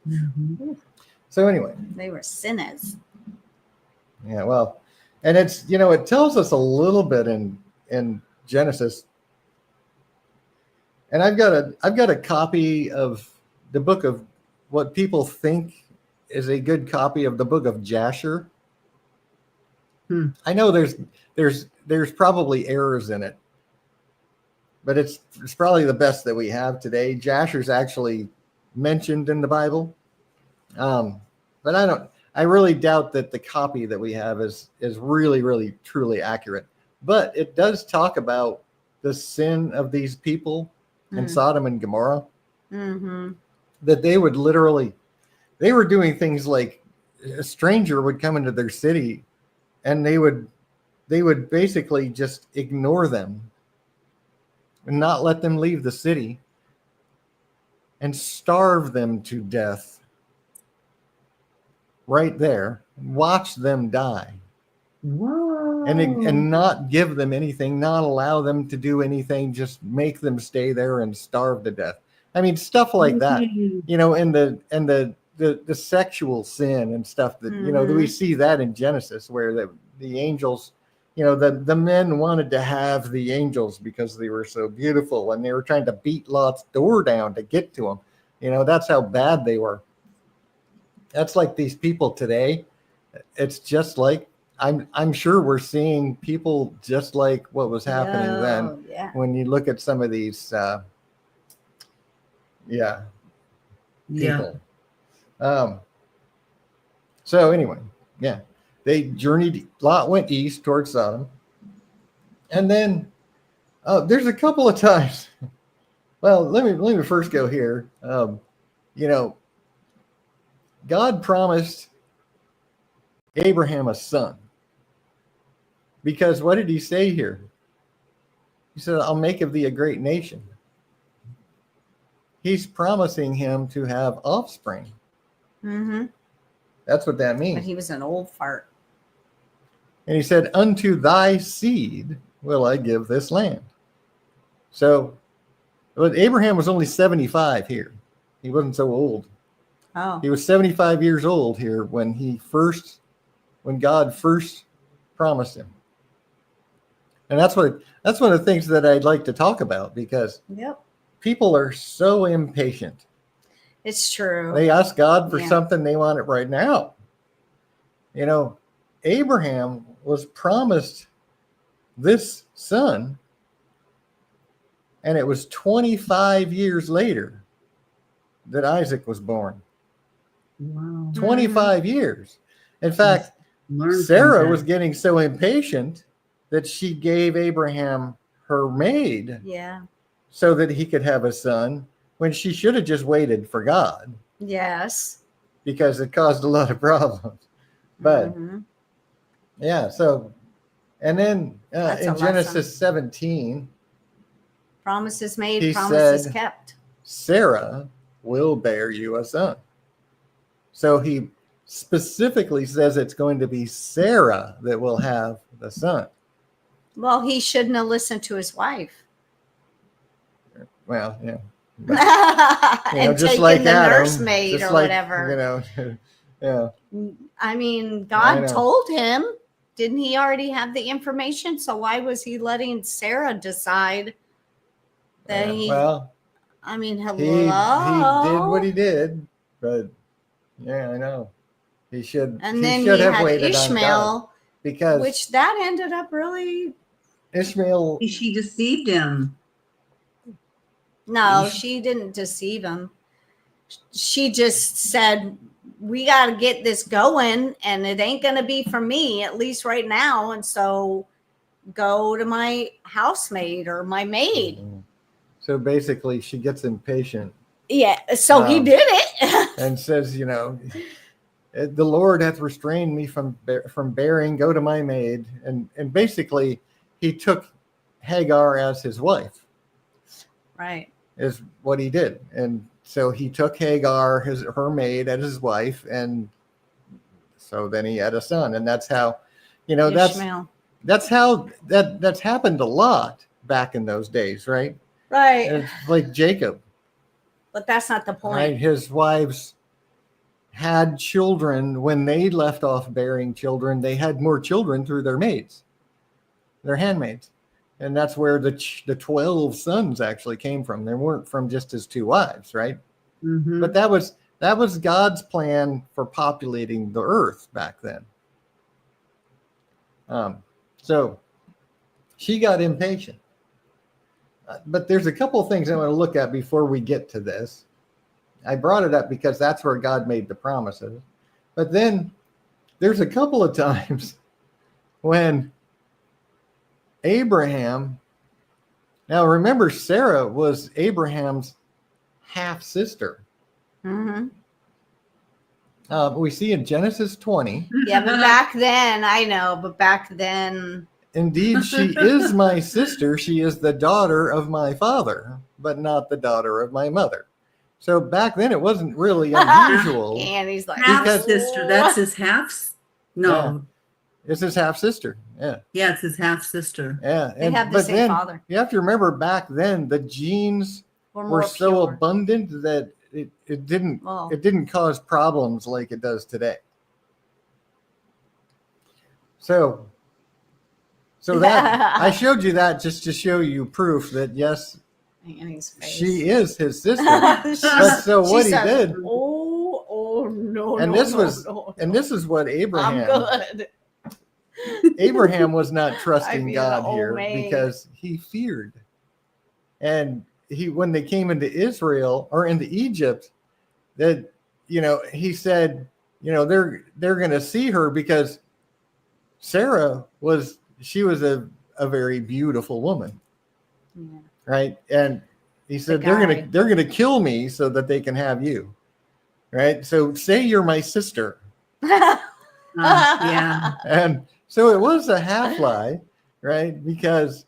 Mhm. So anyway, They were sinners. yeah, well, and it's, it tells us a little bit in Genesis. And I've got a copy of the book of what people think is a good copy of the book of Jasher. I know there's probably errors in it, but it's probably the best that we have today. Jasher's actually mentioned in the Bible, but I really doubt that the copy that we have is really, really, truly accurate. But it does talk about the sin of these people in Sodom and Gomorrah, that they would they were doing things like a stranger would come into their city and they would basically just ignore them and not let them leave the city and starve them to death right there, watch them die. Whoa. And not give them anything, not allow them to do anything, just make them stay there and starve to death. I mean, stuff like that, and the sexual sin and stuff that, that we see that in Genesis, where the angels, the men wanted to have the angels because they were so beautiful, and they were trying to beat Lot's door down to get to them. That's how bad they were. That's like these people today. It's just like, I'm sure we're seeing people just like what was happening then. Yeah. When you look at some of these, people. So anyway, yeah, they journeyed. Lot went east towards Sodom, and then there's a couple of times. Well, let me first go here. God promised Abraham a son. Because what did he say here? He said, I'll make of thee a great nation. He's promising him to have offspring. That's what that means. But he was an old fart. And he said, unto thy seed will I give this land. So, but Abraham was only 75 here. He wasn't so old. Oh. He was 75 years old here when God first promised him. And that's one of the things that I'd like to talk about, because people are so impatient. It's true. They ask God for something, they want it right now. Abraham was promised this son, and it was 25 years later that Isaac was born. Wow. 25 years. In fact, Sarah was getting so impatient that she gave Abraham her maid so that he could have a son, when she should have just waited for God. Yes. Because it caused a lot of problems. But yeah, so, and then in Genesis 17, promises made, he promises said, kept. Sarah will bear you a son. So he specifically says it's going to be Sarah that will have the son. Well, he shouldn't have listened to his wife. Well, yeah. And just taken like the Adam, nursemaid just or like, whatever. yeah. I mean, God told him, didn't he already have the information? So why was he letting Sarah decide that well, I mean, hello. he did what he did, but yeah, I know. He should And then should he have had waited on God, Ishmael, because which that ended up really. Ishmael, She deceived him. No, she didn't deceive him. She just said, we got to get this going, and it ain't going to be for me, at least right now. And so go to my housemaid or my maid. so basically she gets impatient Yeah. So he did it. and says, the Lord hath restrained me from bearing, go to my maid. And basically he took Hagar as his wife. Right. Is what he did. And so he took Hagar, her maid, as his wife, and so then he had a son. And that's how, Ishmael. that's how that's happened a lot back in those days, right? Right. And it's like Jacob, But that's not the point. right? His wives had children. When they left off bearing children, they had more children through their maids, their handmaids. And that's where the 12 sons actually came from. They weren't from just his 2 wives, right? Mm-hmm. But that was God's plan for populating the earth back then. So she got impatient. But there's a couple of things I want to look at before we get to this. I brought it up because that's where God made the promises. But then there's a couple of times when Abraham, now remember, Sarah was Abraham's half sister. Mm-hmm. We see in Genesis 20. Yeah, but back then, I know, but back then. Indeed, she is my sister. She is the daughter of my father, but not the daughter of my mother. So back then, it wasn't really unusual. And he's like, Half Because- sister. That's his half. No. It's his half sister. Yeah. Yeah, it's his half sister. Yeah. They have the but same then father. you have to remember, back then, the genes We're were more so pure. abundant that it didn't Well. it didn't cause problems like it does today. So that I showed you that just to show you proof that yes, Annie's face. she is his sister. She's- But so what she he says, did, Oh no! and no, this no, was, no, and no. this is what I'm Abraham good. Abraham was not trusting be God an here old maid. because he feared. And when they came into Israel or into Egypt, that he said, they're going to see her because Sarah was a very beautiful woman, Yeah. right? And he said guy. they're gonna kill me so that they can have you, right? So say you're my sister. Yeah. And so it was a half lie, right? Because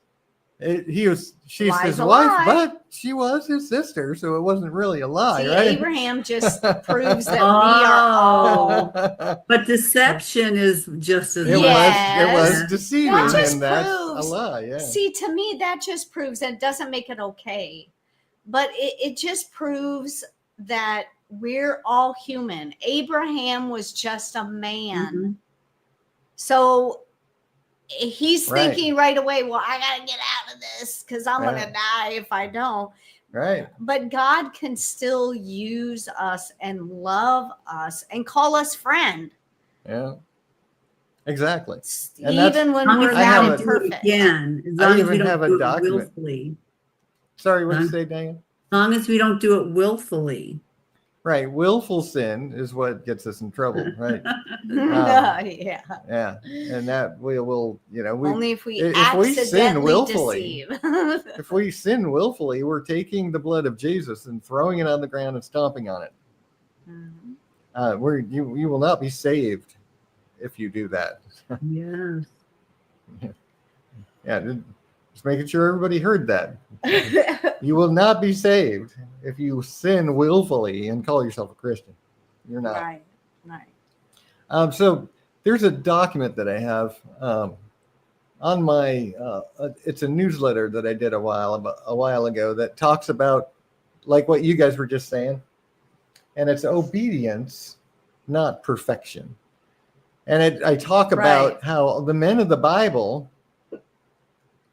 she's Lie's his a wife, lie. but she was his sister, so it wasn't really a lie, See, right? Abraham just proves that we Oh. are all. But deception is just as It Yes. was deceiving, That just and that's proves- a lie. Yeah. See, to me, that just proves that it doesn't make it okay, but it just proves that we're all human. Abraham was just a man. Mhm. So he's Right. thinking right away, well, I got to get out of this because I'm going Right. to die if I don't. Right. But God can still use us and love us and call us friend, Yeah. Exactly. And that's- even when As long we're as I we have don't not a- do it perfect. again. As I long as even we don't have a do it document. willfully. Sorry, what did you Huh? say, Diane? As long as we don't do it willfully. Right. Willful sin is what gets us in trouble, right? Yeah. Yeah. And that we will, Only if we if we sin accidentally willfully- deceive. if we sin willfully, we're taking the blood of Jesus and throwing it on the ground and stomping on it. Mhm. You will not be saved if you do that. Yes. Yeah, just making sure everybody heard that. You will not be saved if you sin willfully and call yourself a Christian. You're not. Right. So there's a document that I have on my. It's a newsletter that I did a while ago that talks about like what you guys were just saying, and it's obedience, not perfection. And I talk Right. about how the men of the Bible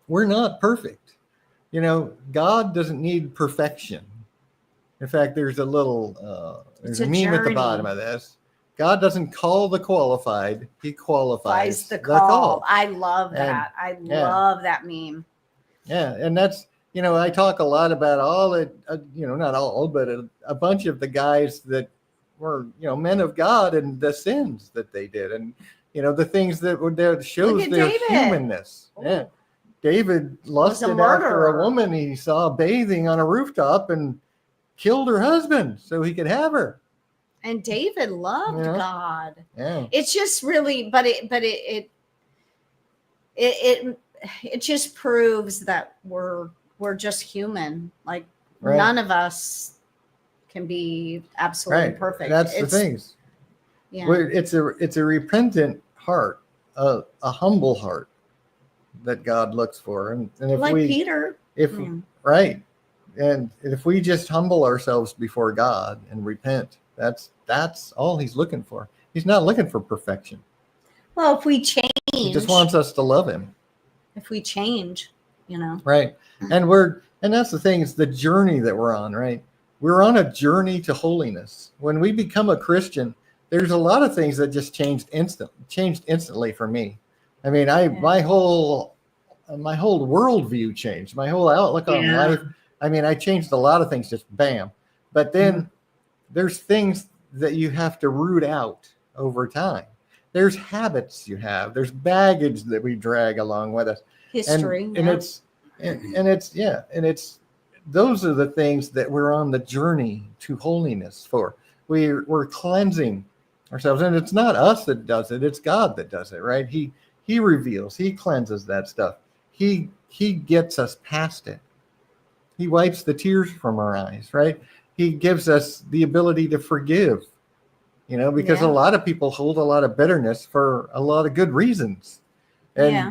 were not perfect. You know, God doesn't need perfection. In fact, there's a little there's It's a a meme at the journey. bottom of this. God doesn't call the qualified; He qualifies Buys the call. I love that. I yeah. love that meme. Yeah, and that's, you know, I talk a lot about all the, you know, not all, but a bunch of the guys that were, you know, men of God and the sins that they did, and you know the things that would that shows at their David. humanness. Yeah, David lusted after murderer. a woman he saw bathing on a rooftop and killed her husband so he could have her. And David loved Yeah. God. Yeah, It's just really, but it just proves that we're just human. Like Right. none of us can be absolutely right. perfect. That's It's, the things. Yeah. It's a repentant heart, a humble heart that God looks for, and if Like we Peter. if Mm. right, and if we just humble ourselves before God and repent, that's all He's looking for. He's not looking for perfection. Well, if we change, He just wants us to love Him. if we change, you know. Right. And that's the thing, it's the journey that we're on, right? We're on a journey to holiness. When we become a Christian, there's a lot of things that just changed instantly for me. I mean, my whole worldview changed, my whole outlook on Yeah. life. I mean, I changed a lot of things, just bam. But then there's things that you have to root out over time. There's habits you have. There's baggage that we drag along with us. History. And yeah. it's those are the things that we're on the journey to holiness for. We're cleansing ourselves, and it's not us that does it, it's God that does it, right? He reveals, He cleanses that stuff. He gets us past it. He wipes the tears from our eyes, right? He gives us the ability to forgive, you know, because Yeah. a lot of people hold a lot of bitterness for a lot of good reasons.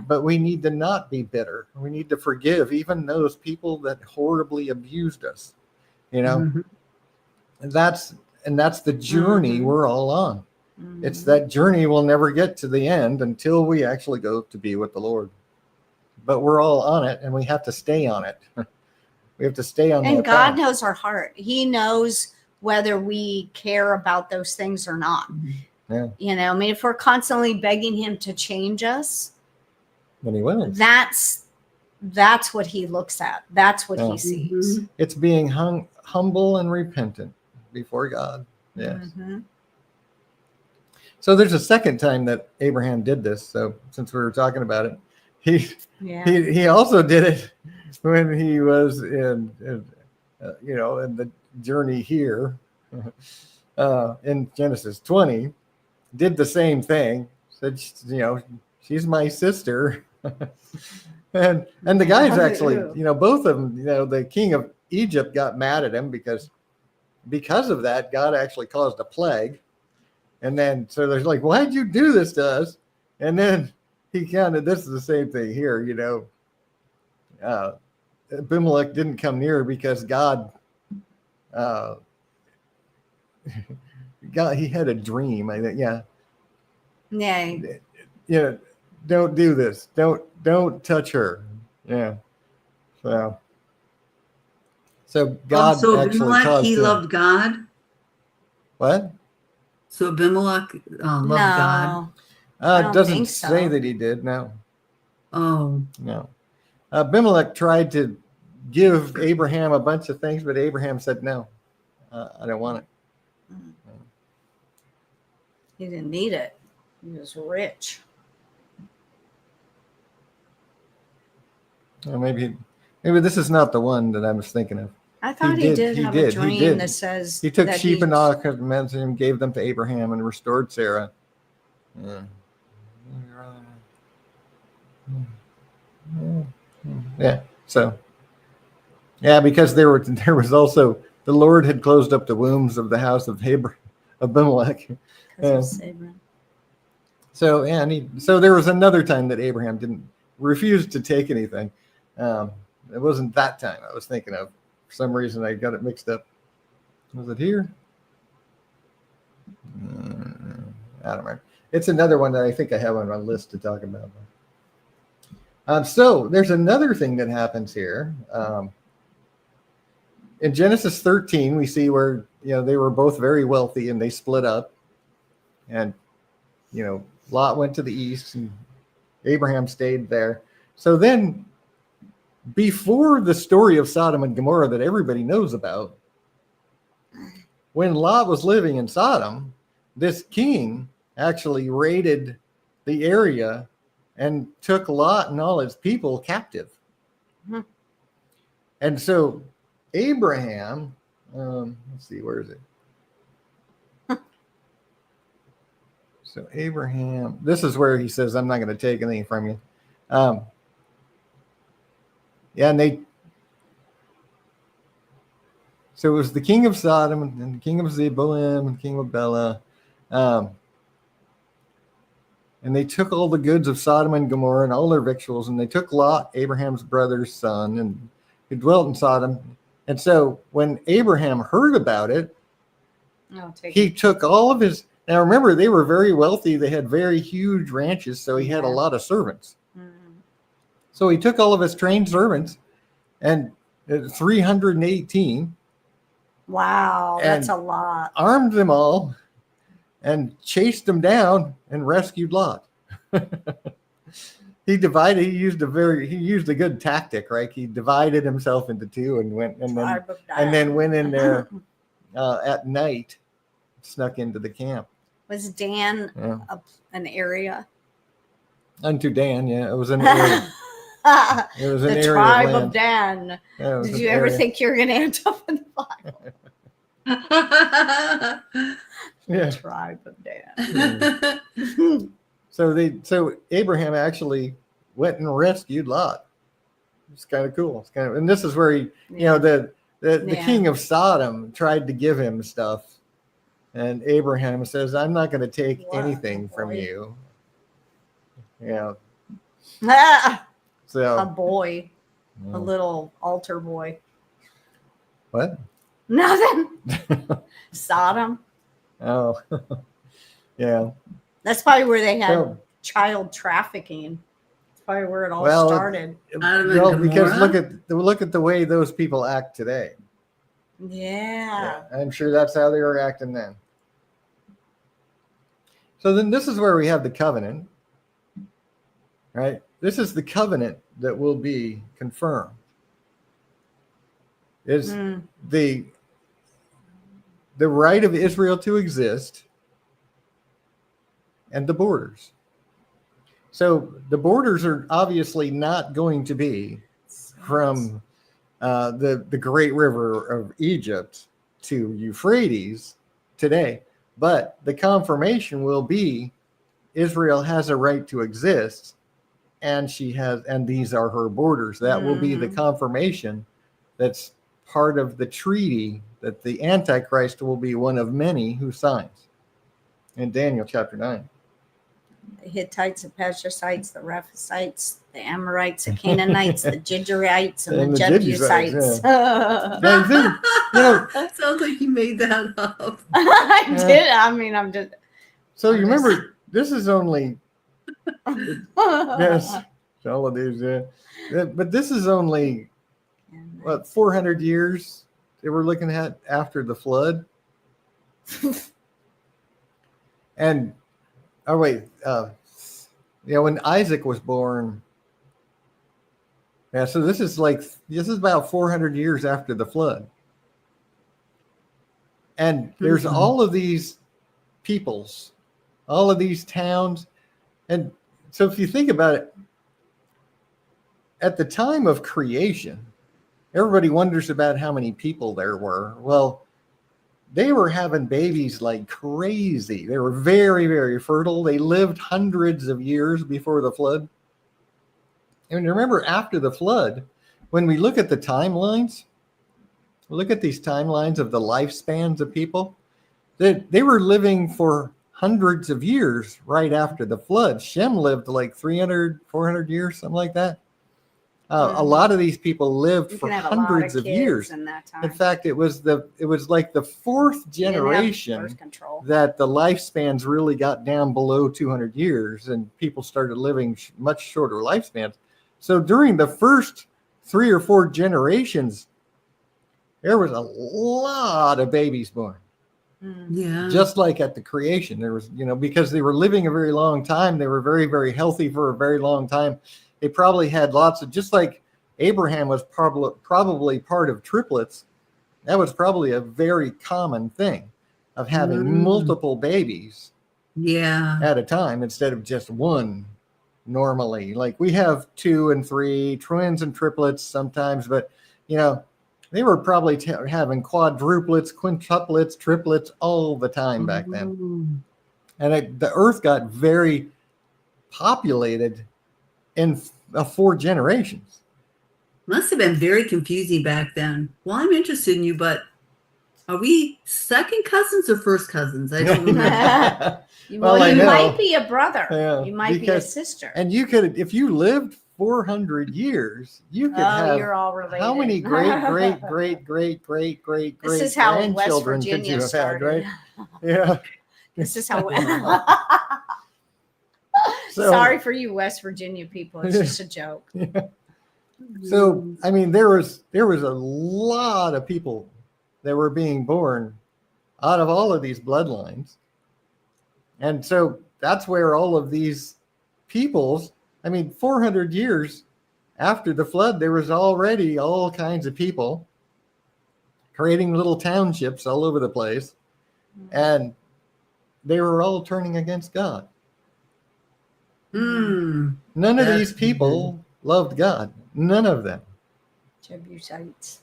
But we need to not be bitter. We need to forgive even those people that horribly abused us, you know. Mhm. And that's the journey Mhm. we're all on. Mhm. It's that journey we'll never get to the end until we actually go to be with the Lord. But we're all on it, and we have to stay on it. We have to stay on And that God path. knows our heart. He knows whether we care about those things or not. Yeah. You know, I mean, if we're constantly begging Him to change us, But He will. that's what He looks at. That's what Yeah. He sees. Mhm. It's being humble and repentant before God. Yes. Mhm. So there's a second time that Abraham did this. So since we were talking about it, Yeah. he also did it when he was in you know, in the journey here in Genesis 20. Did the same thing. Said, you know, she's my sister. and the guys actually, you know, both of them, you know, the king of Egypt got mad at him because of that, God actually caused a plague. And then, so there's like, why'd you do this to us? And then he this is the same thing here, you know. Abimelech didn't come near because God, he had a dream. I think, yeah. Yeah. Yeah. Don't do this. Don't touch her. Yeah. So God So actually Abimelech, caused he him. loved God. What? So Abimelech loved God. I It don't doesn't think say so. that he did. No. Oh, No. Abimelech tried to give Abraham a bunch of things, but Abraham said, no, I don't want it. He didn't need it. He was rich. Maybe this is not the one that I was thinking of. I thought he did have a dream did. that says He took that sheep and ox and gave them to Abraham and restored Sarah. Yeah. Yeah. So, yeah, because there was also the Lord had closed up the wombs of the house of Abimelech. because of Abraham. So yeah, so there was another time that Abraham refused to take anything. It wasn't that time I was thinking of. For some reason, I got it mixed up. Was it here? I don't remember. it's another one that I think I have on my list to talk about. So there's another thing that happens here. In Genesis 13, we see where, they were both very wealthy and they split up. And, Lot went to the east and Abraham stayed there. So then, before the story of Sodom and Gomorrah that everybody knows about, when Lot was living in Sodom, this king actually raided the area and took Lot and all his people captive. Mhm. And so Abraham, let's see, where is it? So Abraham, this is where he says, I'm not going to take anything from you. So it was the king of Sodom and the king of Zeboim and the king of Bela. And they took all the goods of Sodom and Gomorrah and all their victuals, and they took Lot, Abraham's brother's son, and who dwelt in Sodom. And so when Abraham heard about it, he took all of his. Now remember, they were very wealthy. They had very huge ranches, so he had a lot of servants. Mm. So he took all of his trained servants, and 318. Wow, that's a lot. Armed them all and chased them down and rescued Lot. He used a good tactic, right? He divided himself into two and went and then went in there at night, snuck into the camp. Was Dan an area? Unto Dan, yeah. It was an area. It was an The area tribe of of Dan. Yeah, Did you ever think you were going to end up in the Bible? Yeah. Tribe of Dan. So Abraham actually went and rescued Lot. It's kind of cool. And this is where he, the king of Sodom tried to give him stuff, and Abraham says, "I'm not going to take anything from you." Yeah. So A boy, a little altar boy. what? Nothing. Sodom. Oh, yeah. That's probably where they had So- child trafficking. That's probably where it all Well, started. Well, because look at the way those people act today. Yeah. I'm sure that's how they were acting then. So then this is where we have the covenant, right? This is the covenant that will be confirmed. Is the right of Israel to exist and the borders. So the borders are obviously not going to be from the great river of Egypt to Euphrates today, but the confirmation will be Israel has a right to exist, and these are her borders. That will be the confirmation. That's part of the treaty that the Antichrist will be one of many who signs in Daniel chapter 9. The Hittites, the Perizzites, the Rephaites, the Amorites, the Canaanites, the Gidgerites, and the Jebusites. Sounds like you made that up. I did. I mean, I'm just. So you remember, this is only yes, all of these, but this is only 400 years they were looking at after the flood. And when Isaac was born, so this is about 400 years after the flood. And there's all of these peoples, all of these towns. And so if you think about it, at the time of creation, everybody wonders about how many people there were. Well, they were having babies like crazy. They were very, very fertile. They lived hundreds of years before the flood. And remember, after the flood, when we look at the timelines, look at these timelines of the lifespans of people, they were living for hundreds of years right after the flood. Shem lived like 300, 400 years, something like that. A lot of these people lived You for can have a lot hundreds of of kids years. in that time. In fact, it was like the fourth You didn't have generation birth control. that the lifespans really got down below 200 years, and people started living much shorter lifespans. So during the first 3 or 4 generations, there was a lot of babies born. Yeah. Just like at the creation, there was, because they were living a very long time, they were very, very healthy for a very long time. They probably had lots of, just like Abraham was probably part of triplets. That was probably a very common thing of having multiple babies at a time instead of just one normally. Like we have 2 and 3 twins and triplets sometimes, but they were probably having quadruplets, quintuplets, triplets all the time back then. And the earth got very populated in 4 generations. Must have been very confusing back then. Well, I'm interested in you, but are we second cousins or first cousins? I don't remember. Well, I you know. might be a brother. Yeah, You might be a sister. And you could, if you lived 400 years, you could have, you're all related. how many great This is how West grandchildren could Virginia you have started. had, right? Yeah. This is how. So- Sorry for you, West Virginia people. It's just a joke. So, I mean, there was a lot of people that were being born out of all of these bloodlines. And so that's where all of these peoples, 400 years after the flood, there was already all kinds of people creating little townships all over the place. And they were all turning against God. None of these people loved God. None of them. Jebusites.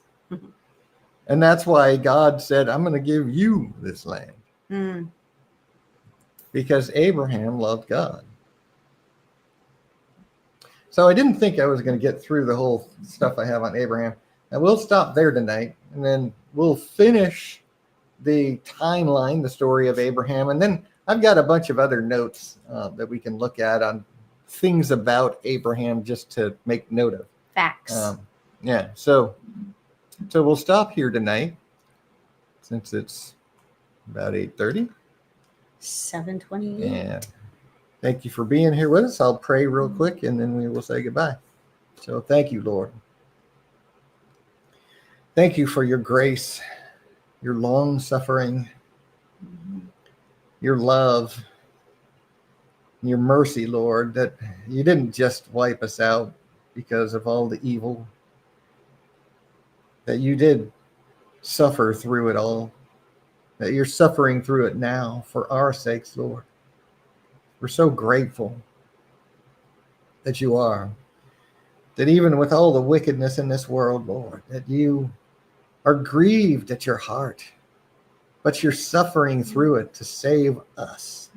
And that's why God said, I'm going to give you this land. Because Abraham loved God. So I didn't think I was going to get through the whole stuff I have on Abraham. And we'll stop there tonight. And then we'll finish the timeline, the story of Abraham. And then I've got a bunch of other notes that we can look at on things about Abraham just to make note of. Facts. Yeah. So we'll stop here tonight since it's about 8:30. 7:28. Yeah. Thank you for being here with us. I'll pray real quick and then we will say goodbye. So thank you, Lord. Thank you for your grace, your long suffering, your love, your mercy, Lord, that you didn't just wipe us out because of all the evil, that you did suffer through it all, that you're suffering through it now for our sakes, Lord. We're so grateful that you are, that even with all the wickedness in this world, Lord, that you are grieved at your heart, but you're suffering through it to save us.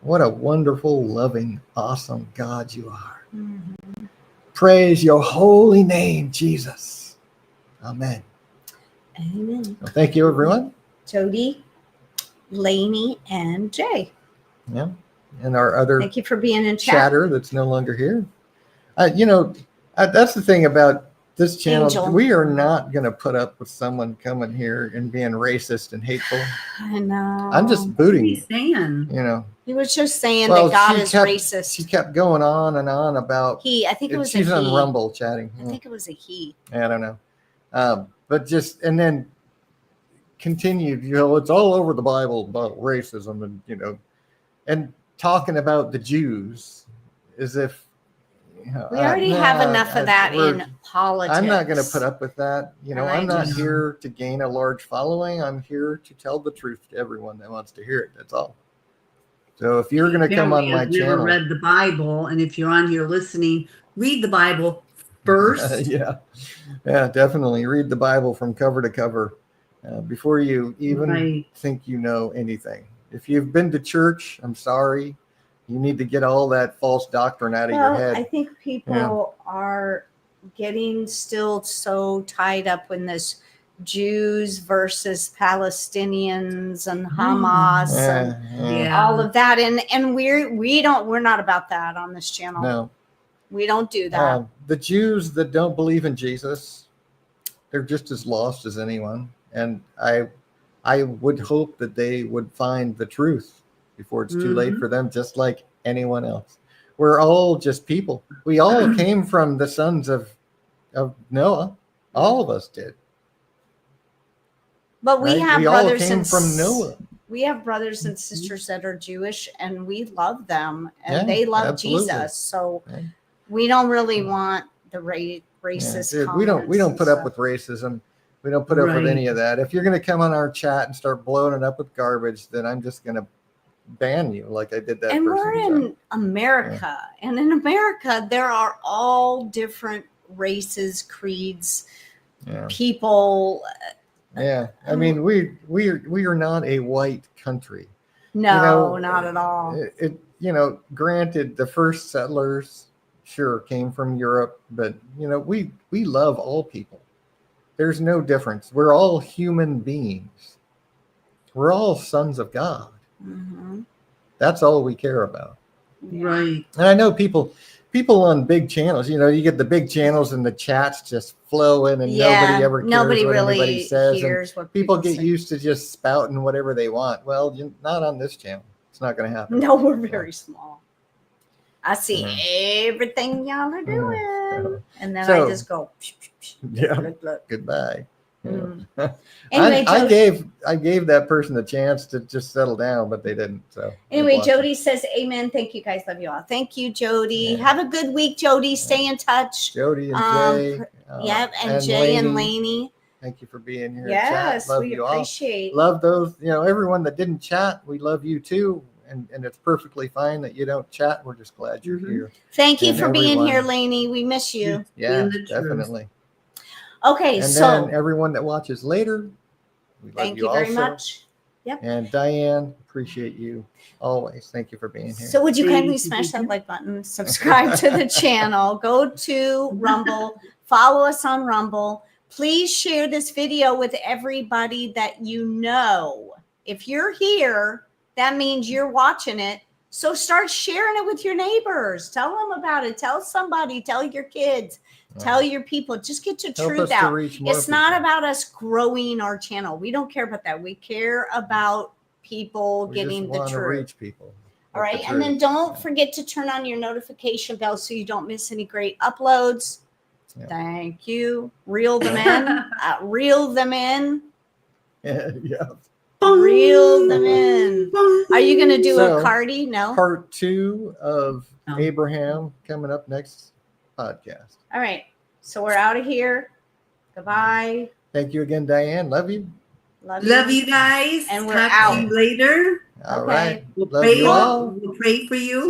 What a wonderful, loving, awesome God you are. Praise your holy name, Jesus. Amen. Amen. Well, thank you, everyone. Jody, Lainey, and Jay. Yeah. And our other Thank you for being in chat. chatter that's no longer here. That's the thing about this channel. Angel. We are not going to put up with someone coming here and being racist and hateful. I know. I'm just booting you. He's saying. He was just saying Well, that God she is kept- racist. She kept going on and on about. I think it was She's a on he. Rumble chatting. I think it was a he. I don't know. But just, and then continued, it's all over the Bible about racism and talking about the Jews as if, We already have enough of that in politics. I'm not going to put up with that. I'm not just- here to gain a large following. I'm here to tell the truth to everyone that wants to hear it. That's all. So if you're going to come on Apparently, my I've never channel, read the Bible, and if you're on here listening, read the Bible first. yeah, definitely read the Bible from cover to cover before you even Right. think you know anything. If you've been to church, I'm sorry. You need to get all that false doctrine out of your head. I think people are getting still so tied up in this Jews versus Palestinians and Hamas and Yeah. all of that. And we're not about that on this channel. No. We don't do that. The Jews that don't believe in Jesus, they're just as lost as anyone. And I would hope that they would find the truth before it's too late for them, just like anyone else. We're all just people. We all came from the sons of Noah. All of us did. But we Right? have We all brothers came and from Noah. We have brothers and sisters that are Jewish, and we love them, and Yeah, they love absolutely. Jesus. So Right. we don't really want the racist. Yeah, we don't comments put and up with racism. We don't put up with Right. any of that. If you're going to come on our chat and start blowing it up with garbage, then I'm just going to ban you like I did that. And person. we're in America, and in America there are all different races, creeds, Yeah. people. Yeah. I mean, we are not a white country. No, not at all. Granted, the first settlers sure came from Europe, but we love all people. There's no difference. We're all human beings. We're all sons of God. Mhm. That's all we care about. Right. And I know people on big channels, you get the big channels and the chats just flowing and nobody ever cares what really anybody says. hears And what people get say. used to just spouting whatever they want. Well, not on this channel. It's not going to happen. No, we're very small. I see everything y'all are doing, and then I just go. Yeah. Look. Goodbye. Mm. Yeah. Anyway, I gave that person a chance to just settle down, but they didn't. So Anyway, Jody says, "Amen." Thank you, guys. Love you all. Thank you, Jody. Yeah. Have a good week, Jody. Stay in touch. Jody and Jay. Yep, and Jay and Lainey. Thank you for being here. Yes, Love we you appreciate. all. Love those. Everyone that didn't chat, we love you too. And it's perfectly fine that you don't chat. We're just glad you're here. Thank you And for being everyone- here, Lainey. We miss you. Yeah, the truth. definitely. Okay, And so then everyone that watches later, we love thank you very also. much. And Diane, appreciate you always. Thank you for being here. So would you Thank kindly you. smash that like button, subscribe to the channel, go to Rumble, follow us on Rumble. Please share this video with everybody that you know. If you're here, that means you're watching it. So start sharing it with your neighbors. Tell them about it. Tell somebody. Tell your kids. Tell your people. Just get your Help truth us to out. reach more It's not people. about us growing our channel. We don't care about that. We care about people We getting just the want to truth. reach people. All with the right. And then truth. don't forget to turn on your notification bell so you don't miss any great uploads. Yeah. Thank you. Reel them in. Reel them in. Yeah. Reel them in. Are you going to do So, a Cardi? No. Part 2 of No. Abraham coming up next podcast. All right. So we're out of here. Goodbye. Thank you again, Diane. Love you. Love You guys. And we're Talk to out. you later. All Okay. right. We'll Love pray, you all. we'll pray for you.